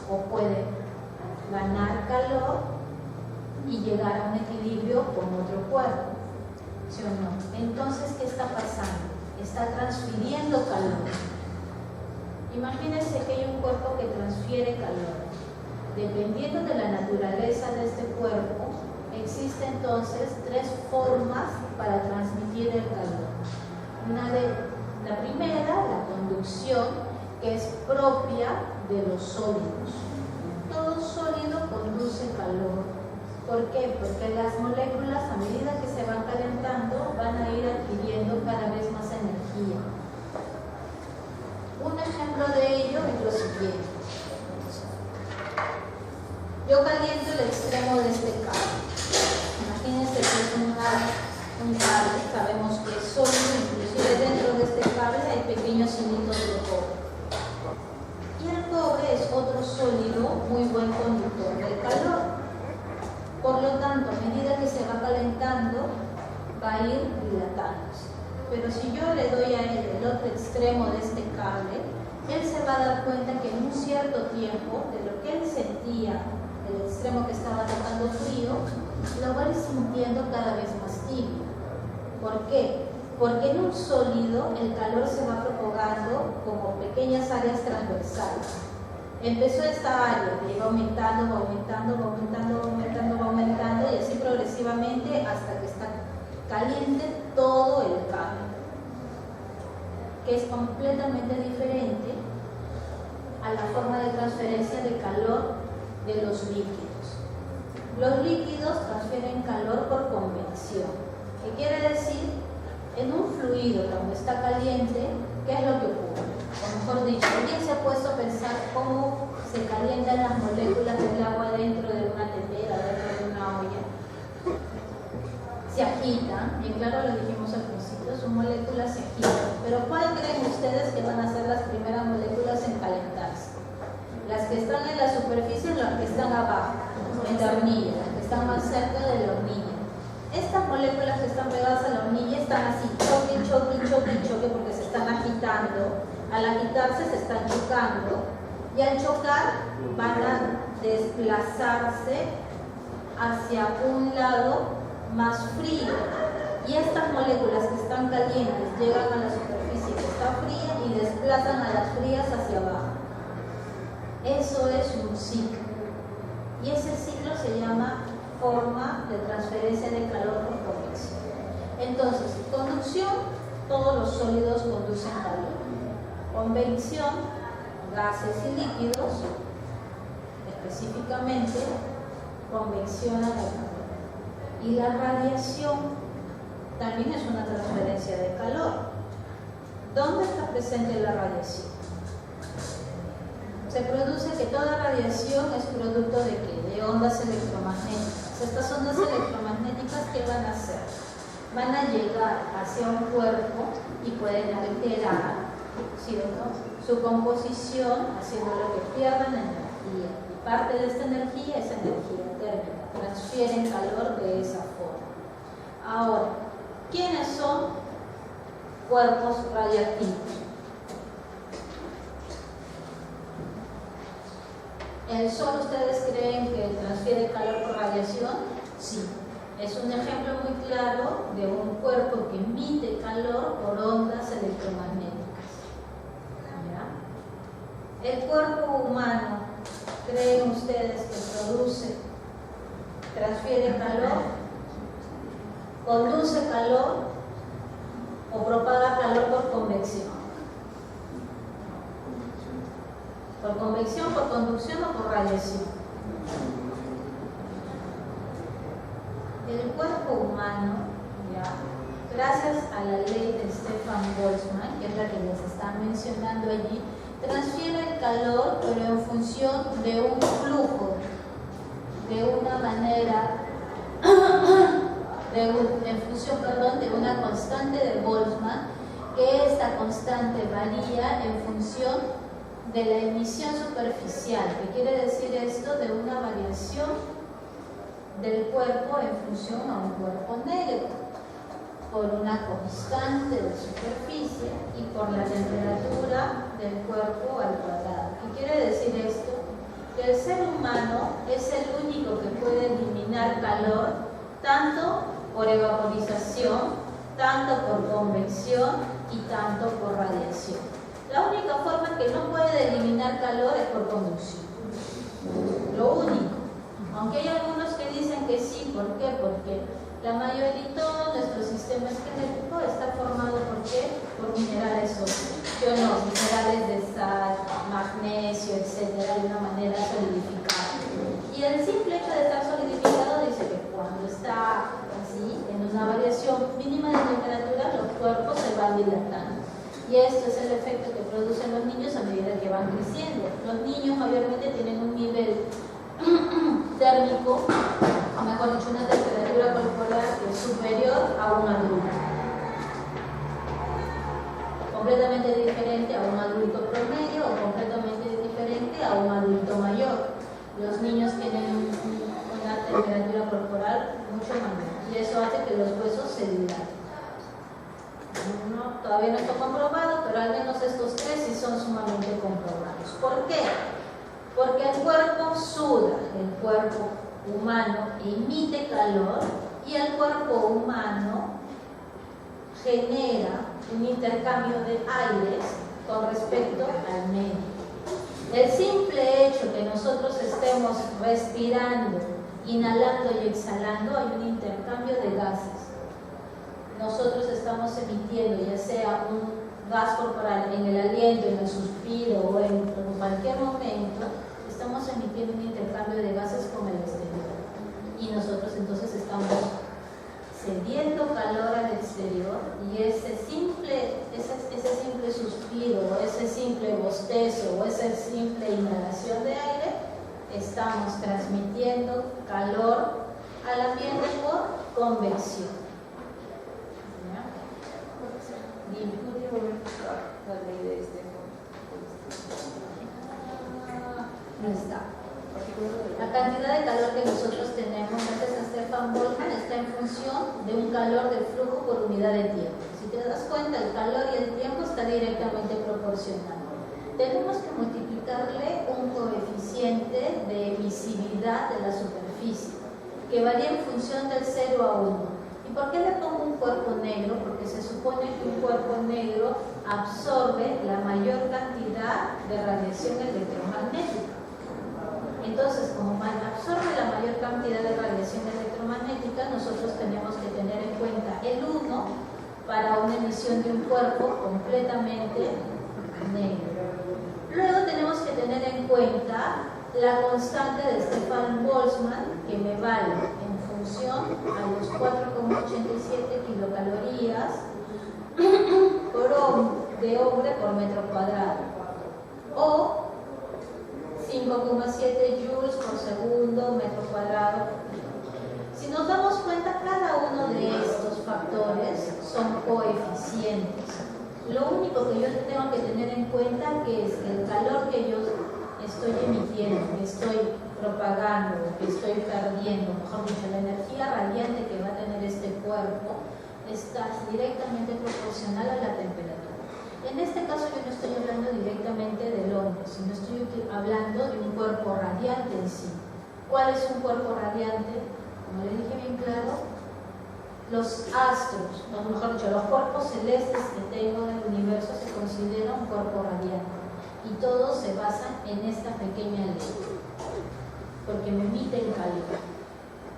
o puede ganar calor y llegar a un equilibrio con otro cuerpo, ¿sí o no? Entonces, ¿qué está pasando? Está transfiriendo calor. Imagínense que hay un cuerpo que transfiere calor. Dependiendo de la naturaleza de este cuerpo, existen entonces 3 formas para transmitir el calor. La primera, la conducción, que es propia de los sólidos. Todo sólido conduce calor. ¿Por qué? Porque las moléculas, a medida que se van calentando, van a ir adquiriendo cada vez más energía. Un ejemplo de ello es lo siguiente. Yo caliento el extremo de este cable. Imagínense que es un cable, sabemos que es sólido, inclusive dentro de este cable hay pequeños hilitos de cobre. Y el cobre es otro sólido muy buen conductor del calor. Por lo tanto, a medida que se va calentando, va a ir dilatándose. Pero si yo le doy a él el otro extremo de este cable, él se va a dar cuenta que en un cierto tiempo, de lo que él sentía, el extremo que estaba tocando frío, lo va a ir sintiendo cada vez más tibio. ¿Por qué? Porque en un sólido el calor se va propagando como pequeñas áreas transversales. Empezó esta área que iba aumentando, y así progresivamente hasta que está caliente todo el cable, que es completamente diferente a la forma de transferencia de calor de los líquidos. Los líquidos transfieren calor por convección. ¿Qué quiere decir? En un fluido cuando está caliente, ¿qué es lo que ocurre? O mejor dicho, ¿alguien se ha puesto a pensar cómo se calientan las moléculas del agua dentro de una tetera, dentro de una olla? Se agitan, bien claro lo dijimos al principio, sus moléculas se agitan. Pero ¿cuál creen ustedes que van a ser las primeras moléculas en calentarse? Las que están en la superficie o las que están abajo, en la hornilla, las que están más cerca de la hornilla. Estas moléculas que están pegadas a la hornilla están así, choque, porque se están agitando. Al agitarse se están chocando y al chocar van a desplazarse hacia un lado más frío. Y estas moléculas que están calientes llegan a la superficie que está fría y desplazan a las frías hacia abajo. Eso es un ciclo. Y ese ciclo se llama forma de transferencia de calor por convección. Entonces, conducción, todos los sólidos conducen calor. Convección, gases y líquidos, específicamente, conveccionan el calor. Y la radiación también es una transferencia de calor. ¿Dónde está presente la radiación? Se produce que toda radiación es producto de ¿qué? De ondas electromagnéticas. Estas ondas electromagnéticas, ¿qué van a hacer? Van a llegar hacia un cuerpo y pueden alterar, ¿sí o no?, su composición, haciéndolo que pierdan energía. Y parte de esta energía es energía térmica. Transfieren calor de esa forma. Ahora, ¿quiénes son cuerpos radiactivos? ¿El Sol ustedes creen que transfiere calor por radiación? Sí. Es un ejemplo muy claro de un cuerpo que emite calor por ondas electromagnéticas. ¿Ya? El cuerpo humano, ¿creen ustedes que transfiere calor, conduce calor o propaga calor por convección? ¿Por convección, por conducción o por radiación? El cuerpo humano, ¿ya?, gracias a la ley de Stefan Boltzmann, que es la que les están mencionando allí, transfiere el calor, pero en función de un flujo, de una manera, en función, de una constante de Boltzmann, que esta constante varía en función de la emisión superficial. ¿Qué quiere decir esto? De una variación del cuerpo en función a un cuerpo negro, por una constante de superficie y por la temperatura del cuerpo al cuadrado. ¿Qué quiere decir esto? Que el ser humano es el único que puede eliminar calor tanto por evaporización, tanto por convección y tanto por radiación. La única forma que no puede eliminar calor es por conducción. Lo único. Aunque hay algunos que dicen que sí, ¿por qué? Porque la mayoría, todo nuestro sistema esquelético está formado ¿por qué? Por minerales óseos, minerales de sal, magnesio, etcétera, de una manera solidificada. Y el simple hecho de estar solidificado dice que cuando está así, en una variación mínima de temperatura, los cuerpos se van dilatando. Y esto es el efecto que producen los niños a medida que van creciendo. Los niños mayormente tienen un nivel térmico, o mejor dicho, una temperatura corporal que es superior a un adulto, completamente diferente a un adulto promedio o completamente diferente a un adulto mayor. Los niños tienen una temperatura corporal mucho mayor y eso hace que los huesos se dilaten. Todavía no está comprobado, pero al menos estos tres sí son sumamente comprobados. ¿Por qué? Porque el cuerpo suda, el cuerpo humano emite calor y el cuerpo humano genera un intercambio de aires con respecto al medio. El simple hecho que nosotros estemos respirando, inhalando y exhalando, hay un intercambio de gases. Nosotros estamos emitiendo ya sea un gas corporal en el aliento, en el suspiro o en cualquier momento, estamos emitiendo un intercambio de gases con el exterior. Y nosotros entonces estamos cediendo calor al exterior y ese simple suspiro, o ese simple bostezo, o esa simple inhalación de aire, estamos transmitiendo calor al ambiente por convección. La ley de No está. La cantidad de calor que nosotros tenemos, gracias a Stefan Boltzmann, está en función de un calor de flujo por unidad de tiempo. Si te das cuenta, el calor y el tiempo está directamente proporcional. Tenemos que multiplicarle un coeficiente de emisividad de la superficie, que varía en función del 0 a 1. ¿Y por qué le pongo un cuerpo negro? Porque se supone que un cuerpo negro absorbe la mayor cantidad de radiación electromagnética. Entonces, como absorbe la mayor cantidad de radiación electromagnética, nosotros tenemos que tener en cuenta el 1 para una emisión de un cuerpo completamente negro. Luego tenemos que tener en cuenta la constante de Stefan Boltzmann, que me vale en función a los 4,87 kilocalorías de hombre por metro cuadrado, o 5,7 joules por segundo metro cuadrado. Si nos damos cuenta, cada uno de estos factores son coeficientes. Lo único que yo tengo que tener en cuenta que es el calor que yo estoy emitiendo, que estoy propagando, que estoy perdiendo, mejor dicho, la energía radiante que va a tener este cuerpo está directamente proporcional a la temperatura. En este caso yo no estoy hablando directamente del hombre, sino estoy hablando de un cuerpo radiante en sí. ¿Cuál es un cuerpo radiante? Como le dije bien claro, los astros, o mejor dicho, los cuerpos celestes que tengo en el universo se considera un cuerpo radiante. Y todos se basan en esta pequeña ley, porque me emiten calor,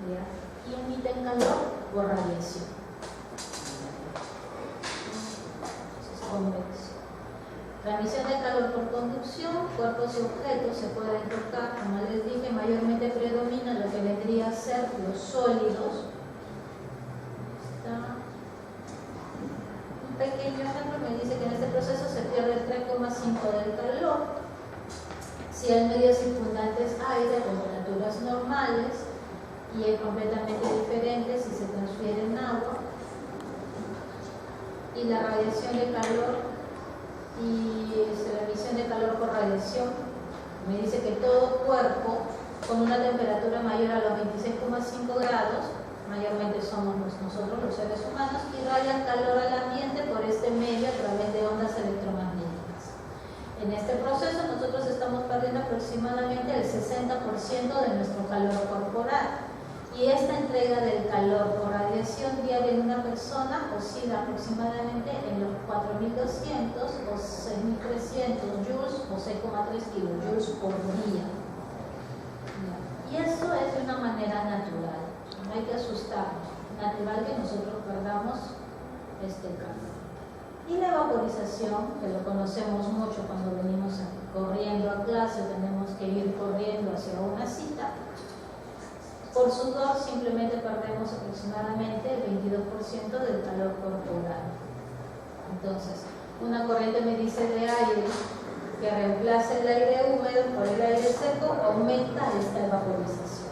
¿ya? Y emiten calor por radiación. Entonces, convección. Transmisión de calor por conducción, cuerpos y objetos se pueden tocar, como les dije, mayormente predomina lo que vendría a ser los sólidos. Un pequeño ejemplo me dice que en este proceso se pierde el 3,5 del calor, Si el medio circundante es aire a temperaturas normales y es completamente diferente si se transfiere en agua, y la radiación de calor y la emisión de calor por radiación, me dice que todo cuerpo con una temperatura mayor a los 26,5 grados, mayormente somos nosotros los seres humanos, irradia calor al ambiente por este medio a través de ondas electromagnéticas. En este proceso nosotros estamos perdiendo aproximadamente el 60% de nuestro calor corporal. Y esta entrega del calor por radiación diaria en una persona oscila aproximadamente en los 4.200 o 6.300 joules o 6,3 kilojoules por día. Y eso es de una manera natural, no hay que asustarnos, natural que nosotros perdamos este calor. Y la vaporización, que lo conocemos mucho cuando venimos corriendo a clase, tenemos que ir corriendo hacia una cita. Por sudor simplemente perdemos aproximadamente el 22% del calor corporal. Entonces, una corriente me dice de aire que reemplace el aire húmedo por el aire seco aumenta esta evaporización.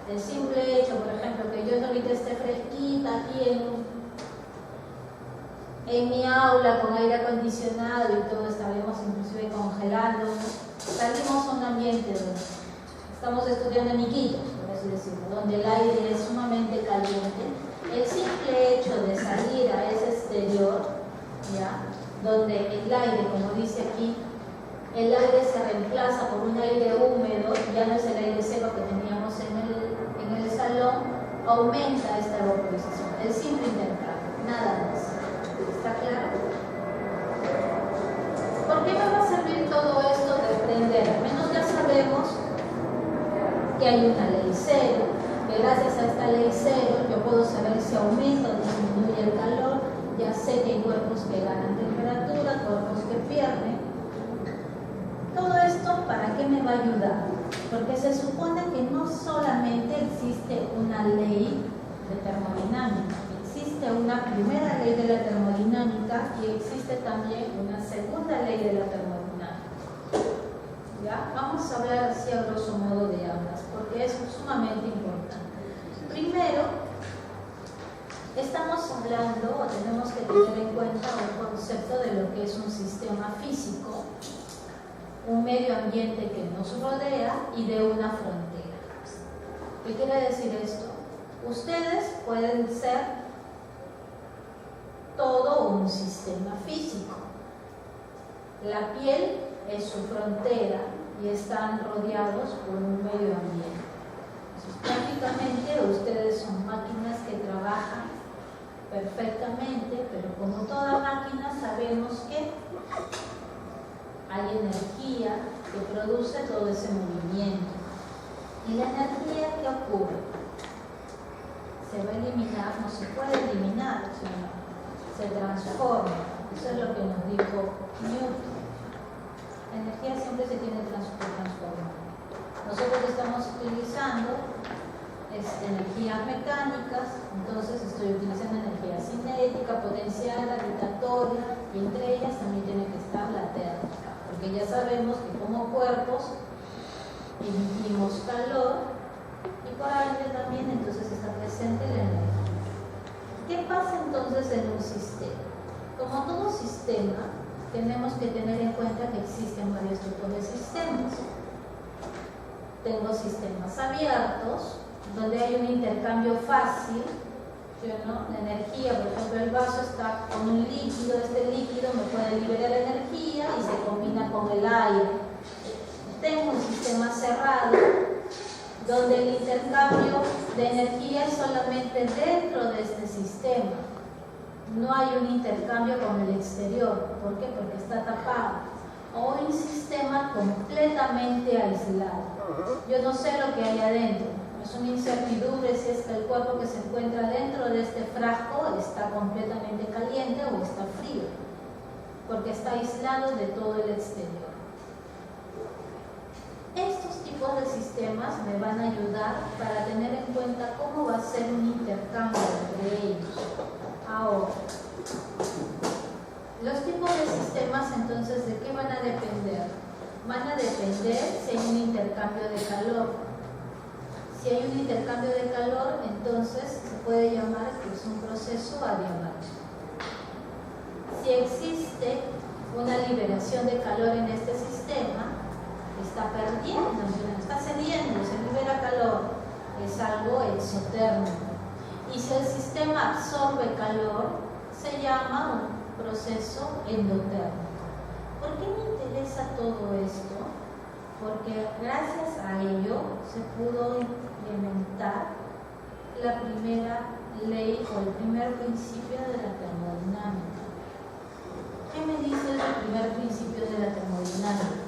El simple hecho, por ejemplo, que yo ahorita esté fresquita aquí en mi aula con aire acondicionado y todo, estaremos inclusive congelando, salimos a un ambiente donde estamos estudiando en Iquitos, por así decirlo, donde el aire es sumamente caliente. El simple hecho de salir a ese exterior, ¿ya?, donde el aire, como dice aquí, el aire se reemplaza por un aire húmedo, ya no es el aire seco que teníamos en el salón, aumenta esta evaporización, el simple intercambio, nada más. ¿Está claro? ¿Por qué me va a servir todo esto de aprender? Al menos ya sabemos que hay una ley cero, que gracias a esta ley cero yo puedo saber si aumenta o disminuye el calor, ya sé que hay cuerpos que ganan temperatura, cuerpos que pierden. Todo esto, ¿para qué me va a ayudar? Porque se supone que no solamente existe una ley de termodinámica, existe una primera ley de la termodinámica y existe también una segunda ley de la termodinámica. ¿Ya? Vamos a hablar así a grosso modo de ambas, porque es sumamente importante. Primero, estamos hablando o tenemos que tener en cuenta un concepto de lo que es un sistema físico, un medio ambiente que nos rodea y de una frontera. ¿Qué quiere decir esto? Ustedes pueden ser todo un sistema físico. La piel es su frontera y están rodeados por un medio ambiente. Entonces, prácticamente ustedes son máquinas que trabajan perfectamente, pero como toda máquina sabemos que hay energía que produce todo ese movimiento. ¿Y la energía qué ocurre? Se va a eliminar, no se puede eliminar, sino se transforma. Eso es lo que nos dijo Newton. La energía siempre se tiene que transformar. Nosotros estamos utilizando energías mecánicas, entonces estoy utilizando energía cinética, potencial, gravitatoria, y entre ellas también tiene que estar la térmica, porque ya sabemos que como cuerpos emitimos calor y por ende también entonces está presente la energía. ¿Qué pasa entonces en un sistema? Como todo sistema, tenemos que tener en cuenta que existen varios tipos de sistemas. Tengo sistemas abiertos, donde hay un intercambio fácil, ¿no? La energía, por ejemplo, el vaso está con un líquido, este líquido me puede liberar energía y se combina con el aire. Tengo un sistema cerrado, donde el intercambio de energía es solamente dentro de este sistema. No hay un intercambio con el exterior. ¿Por qué? Porque está tapado. O un sistema completamente aislado. Yo no sé lo que hay adentro. Es una incertidumbre si es que el cuerpo que se encuentra dentro de este frasco está completamente caliente o está frío, porque está aislado de todo el exterior. Estos tipos de sistemas me van a ayudar para tener en cuenta cómo va a ser un intercambio entre ellos. Ahora, los tipos de sistemas, entonces, ¿de qué van a depender? van a depender si hay un intercambio de calor. Si hay un intercambio de calor, entonces se puede llamar que es un proceso adiabático. Si existe una liberación de calor en este sistema, está perdiendo, está cediendo, se libera calor, es algo exotérmico. Y si el sistema absorbe calor, se llama un proceso endotérmico. ¿Por qué me interesa todo esto? Porque gracias a ello se pudo implementar la primera ley o el primer principio de la termodinámica. ¿Qué me dice el primer principio de la termodinámica?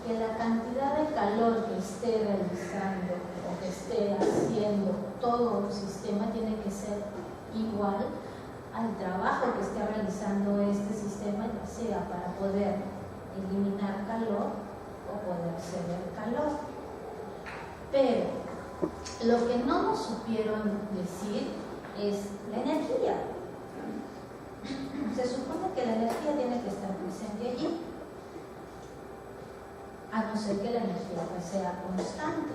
Que la cantidad de calor que esté realizando o que esté haciendo todo un sistema tiene que ser igual al trabajo que esté realizando este sistema, ya sea para poder eliminar calor o poder ceder calor. Pero lo que no nos supieron decir es la energía. Se supone que la energía tiene que estar presente allí, a no ser que la energía sea constante.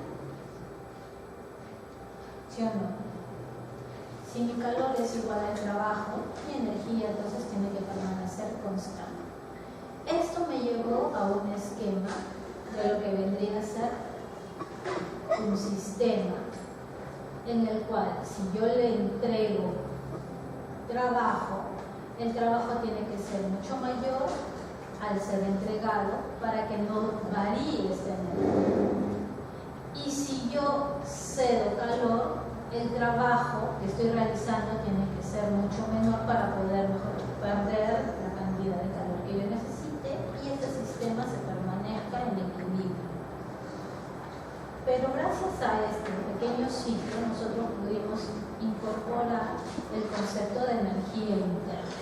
¿Sí o no? Si mi calor es igual al trabajo, mi energía entonces tiene que permanecer constante. Esto me llevó a un esquema de lo que vendría a ser un sistema en el cual si yo le entrego trabajo, el trabajo tiene que ser mucho mayor al ser entregado para que no varíe esta energía. Y si yo cedo calor, el trabajo que estoy realizando tiene que ser mucho menor para poder perder la cantidad de calor que yo necesite y este sistema se permanezca en equilibrio. Pero gracias a este pequeño ciclo nosotros pudimos incorporar el concepto de energía interna.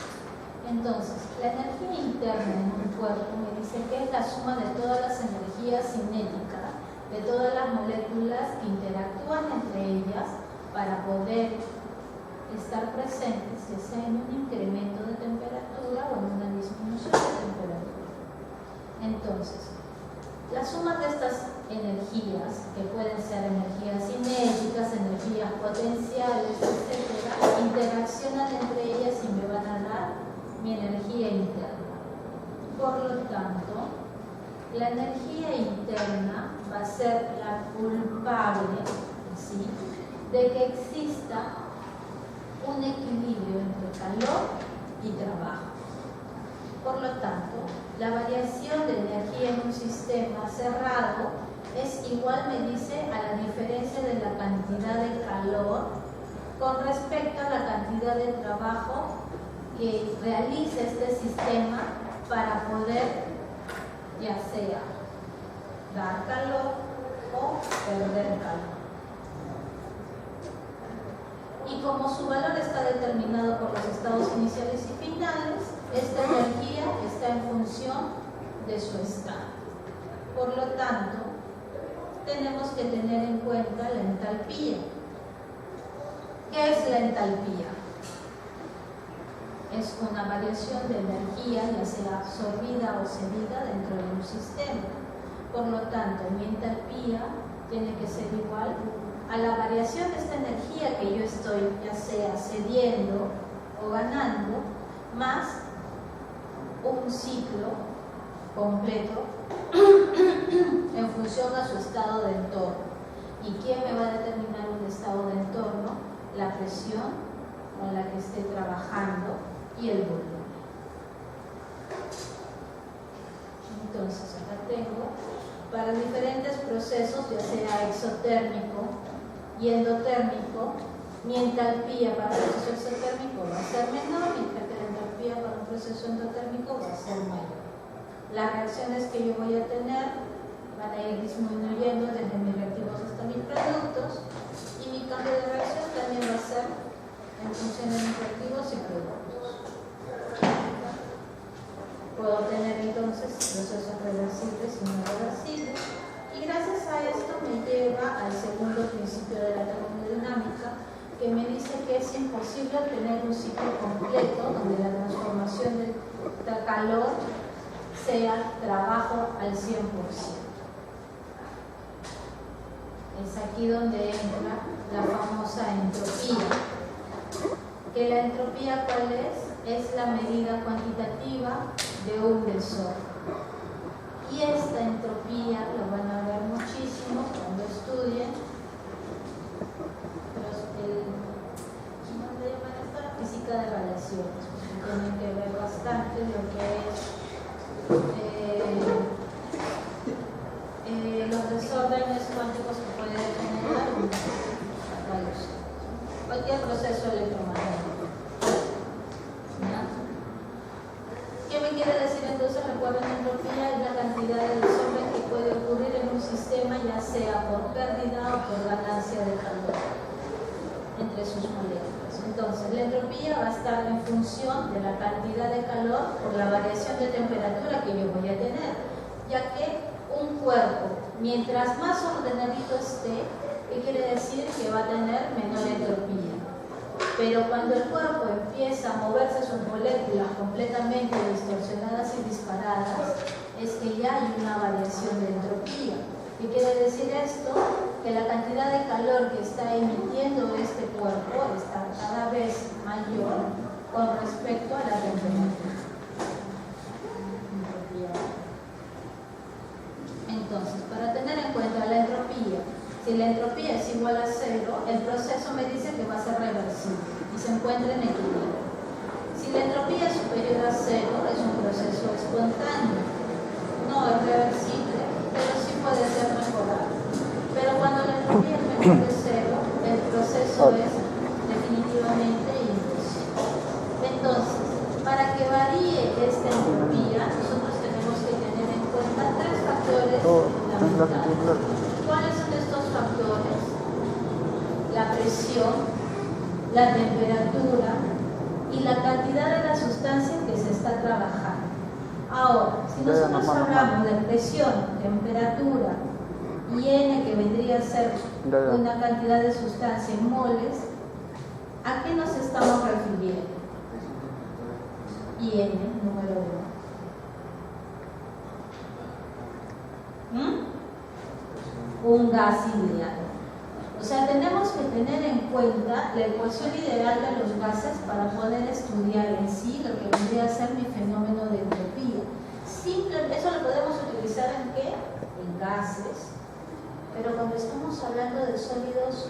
Entonces, la energía interna en un cuerpo me dice que es la suma de todas las energías cinéticas, de todas las moléculas que interactúan entre ellas para poder estar presentes, ya sea en un incremento de temperatura o en una disminución de temperatura. Entonces, la suma de estas energías, que pueden ser energías cinéticas, energías potenciales, etc., interaccionan entre ellas y me van a dar mi energía interna. Por lo tanto, la energía interna va a ser la culpable, ¿sí?, de que exista un equilibrio entre calor y trabajo. Por lo tanto, la variación de energía en un sistema cerrado es igual, me dice, a la diferencia de la cantidad de calor con respecto a la cantidad de trabajo que realiza este sistema para poder, ya sea dar calor o perder calor. Y como su valor está determinado por los estados iniciales y finales, esta energía está en función de su estado. Por lo tanto, tenemos que tener en cuenta la entalpía. ¿Qué es la entalpía? Es una variación de energía, ya sea absorbida o cedida dentro de un sistema. Por lo tanto, mi entalpía tiene que ser igual a la variación de esta energía que yo estoy, ya sea cediendo o ganando, más un ciclo completo en función a su estado de entorno. ¿Y quién me va a determinar un estado de entorno? La presión con la que esté trabajando y el volumen. Entonces, acá tengo para diferentes procesos, ya sea exotérmico y endotérmico, mi entalpía para un proceso exotérmico va a ser menor, mientras que la entalpía para un proceso endotérmico va a ser mayor. Las reacciones que yo voy a tener van a ir disminuyendo desde mis reactivos hasta mis productos, y mi cambio de reacción también va a ser en función de mis reactivos y productos. Puedo tener entonces procesos reversibles y no reversibles, y gracias a esto me lleva al segundo principio de la termodinámica, que me dice que es imposible tener un ciclo completo donde la transformación del calor sea trabajo al 100%. Es aquí donde entra la famosa entropía. ¿Que la entropía cuál es? Es la medida cuantitativa de un desorden. Y esta entropía lo van a ver muchísimo cuando estudien física de radiaciones, porque tienen que ver bastante lo que es los desórdenes cuánticos que puede generar cualquier proceso electromagnético. ¿Ya? ¿Qué me quiere decir entonces? Recuerden, entropía es la cantidad de desorden que puede ocurrir en un sistema, ya sea por pérdida o por ganancia de calor entre sus moléculas. Entonces, la entropía va a estar en función de la cantidad de calor por la variación de temperatura que yo voy a tener, ya que un cuerpo, mientras más ordenadito esté, ¿qué quiere decir? Que va a tener menor entropía. Pero cuando el cuerpo empieza a moverse sus moléculas completamente distorsionadas y disparadas, es que ya hay una variación de entropía. ¿Qué quiere decir esto? Que la cantidad de calor que está emitiendo este cuerpo está cada vez mayor con respecto a la temperatura. Entonces, para tener en cuenta la entropía, si la entropía es igual a 0, el proceso me dice que va a ser reversible y se encuentra en equilibrio. Si la entropía es superior a 0, es un proceso espontáneo. No es reversible, pero sí puede ser mejorado. Pero cuando la entropía es menor de 0, el proceso es definitivamente imposible. Entonces, para que varíe esta entropía, nosotros tenemos que tener en cuenta 3 factores fundamentales. ¿Cuáles son estos factores? La presión, la temperatura y la cantidad de la sustancia que se está trabajando. Ahora, si nosotros hablamos de presión, temperatura y N, que vendría a ser una cantidad de sustancia en moles, ¿a qué nos estamos refiriendo? Y N, número 1. Un gas ideal. O sea, tenemos que tener en cuenta la ecuación ideal de los gases para poder estudiar en sí lo que vendría a ser mi fenómeno de entropía. Eso lo podemos utilizar en ¿qué? En gases. Pero cuando estamos hablando de sólidos,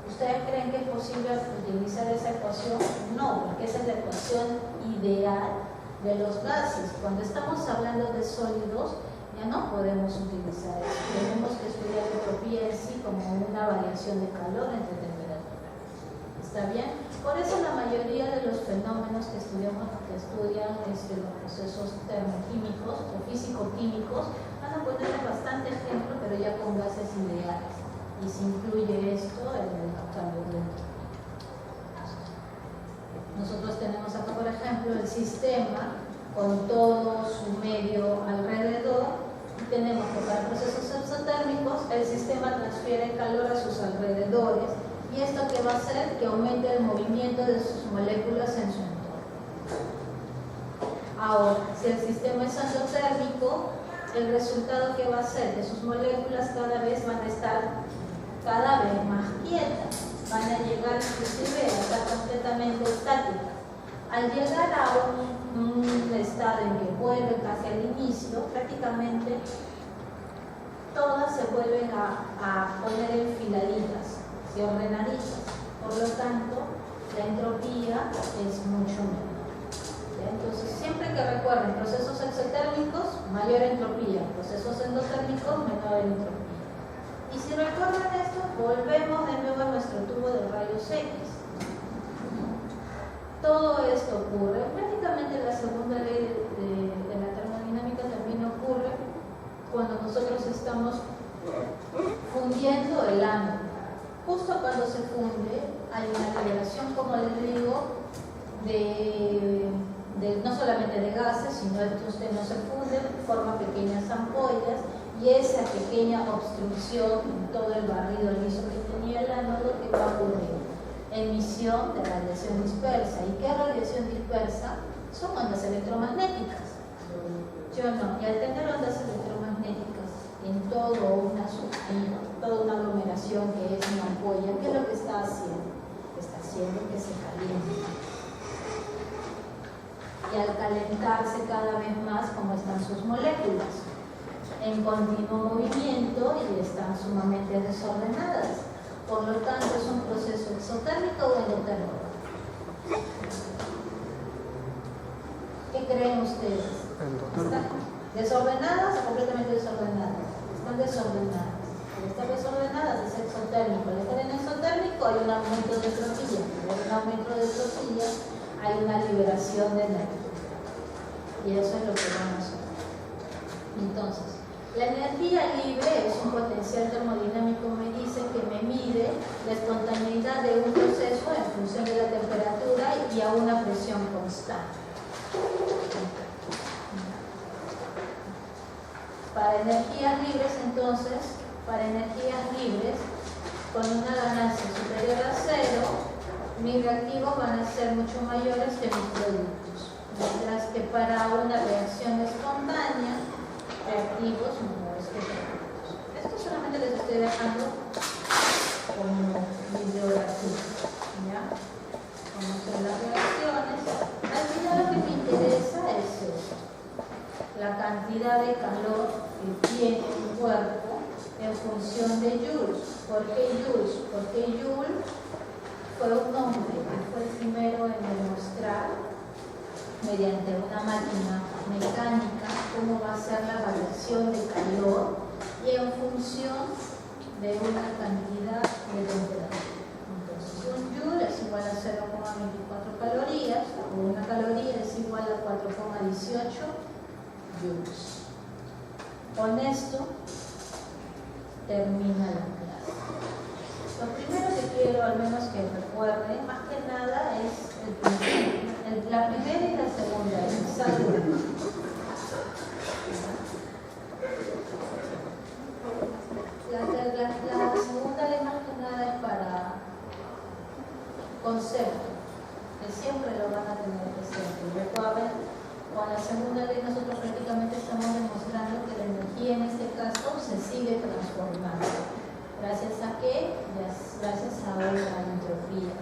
¿ustedes creen que es posible utilizar esa ecuación? No, porque esa es la ecuación ideal de los gases. Cuando estamos hablando de sólidos, ya no podemos utilizar eso. Tenemos que estudiar la entropía en sí como una variación de calor entre temperatura. ¿Está bien? Por eso la mayoría de los fenómenos que estudian los procesos termoquímicos o físico-químicos van a poner bastante ejemplo, pero ya con gases ideales. Y se incluye esto en el cambio de entropía. Nosotros tenemos acá, por ejemplo, el sistema con todo su medio alrededor. Tenemos que para procesos exotérmicos el sistema transfiere calor a sus alrededores y esto que va a hacer que aumente el movimiento de sus moléculas en su entorno. Ahora, si el sistema es endotérmico, el resultado que va a hacer que sus moléculas cada vez van a estar cada vez más quietas, van a llegar inclusive a estar completamente estáticas. Al llegar a un estado en que vuelve casi al inicio, prácticamente todas se vuelven a poner enfiladitas, se ordenaditas. Por lo tanto, la entropía es mucho menor. Entonces, siempre que recuerden procesos exotérmicos, mayor entropía, procesos endotérmicos, menor entropía. Y si recuerdan esto, volvemos de nuevo a nuestro tubo de rayos X. Todo esto ocurre, prácticamente la segunda ley de la termodinámica también ocurre cuando nosotros estamos fundiendo el ánodo. Justo cuando se funde hay una liberación, como les digo, no solamente de gases, sino que usted no se funde, forma pequeñas ampollas y esa pequeña obstrucción en todo el barrido liso que tenía el ánodo, que va a ocurrir emisión de radiación dispersa. ¿Y qué radiación dispersa? Son ondas electromagnéticas. ¿sí o no? Y al tener ondas electromagnéticas en toda una aglomeración que es una ampolla, ¿qué es lo que está haciendo? Está haciendo que se caliente. Y al calentarse cada vez más, ¿cómo están sus moléculas? En continuo movimiento y están sumamente desordenadas. Por lo tanto, es un proceso exotérmico o endotérmico. ¿Qué creen ustedes? ¿Están desordenadas o completamente desordenadas? Están desordenadas. Al estar desordenadas es exotérmico. Al estar en exotérmico hay un aumento de entropía. Al haber un aumento de entropía hay una liberación de energía. Y eso es lo que vamos a ver. Entonces, la energía libre es un potencial termodinámico, me dice, que me mide la espontaneidad de un proceso en función de la temperatura y a una presión constante. Para energías libres, entonces, con una ganancia superior a cero, mis reactivos van a ser mucho mayores que mis productos. Mientras que para una reacción espontánea, reactivos menores que productos. Esto solamente les estoy dejando como bibliografía, ¿ya? Como son las reacciones. Al final lo que me interesa es esto: la cantidad de calor que tiene un cuerpo en función de joules. ¿Por qué joules? Porque Joule fue un hombre que fue el primero en demostrar mediante una máquina mecánica cómo va a ser la variación de calor y en función de una cantidad de temperatura. Entonces, un joule es igual a 0,24 calorías, o una caloría es igual a 4,18 joules. Con esto termina la clase. Lo primero que quiero, al menos que recuerden, más que nada es el principio. La primera y la segunda, el saldo. La segunda ley más que nada es para concepto, que siempre lo van a tener presente. Recuerden, con la segunda ley nosotros prácticamente estamos demostrando que la energía en este caso se sigue transformando. ¿Gracias a qué? Gracias a la entropía.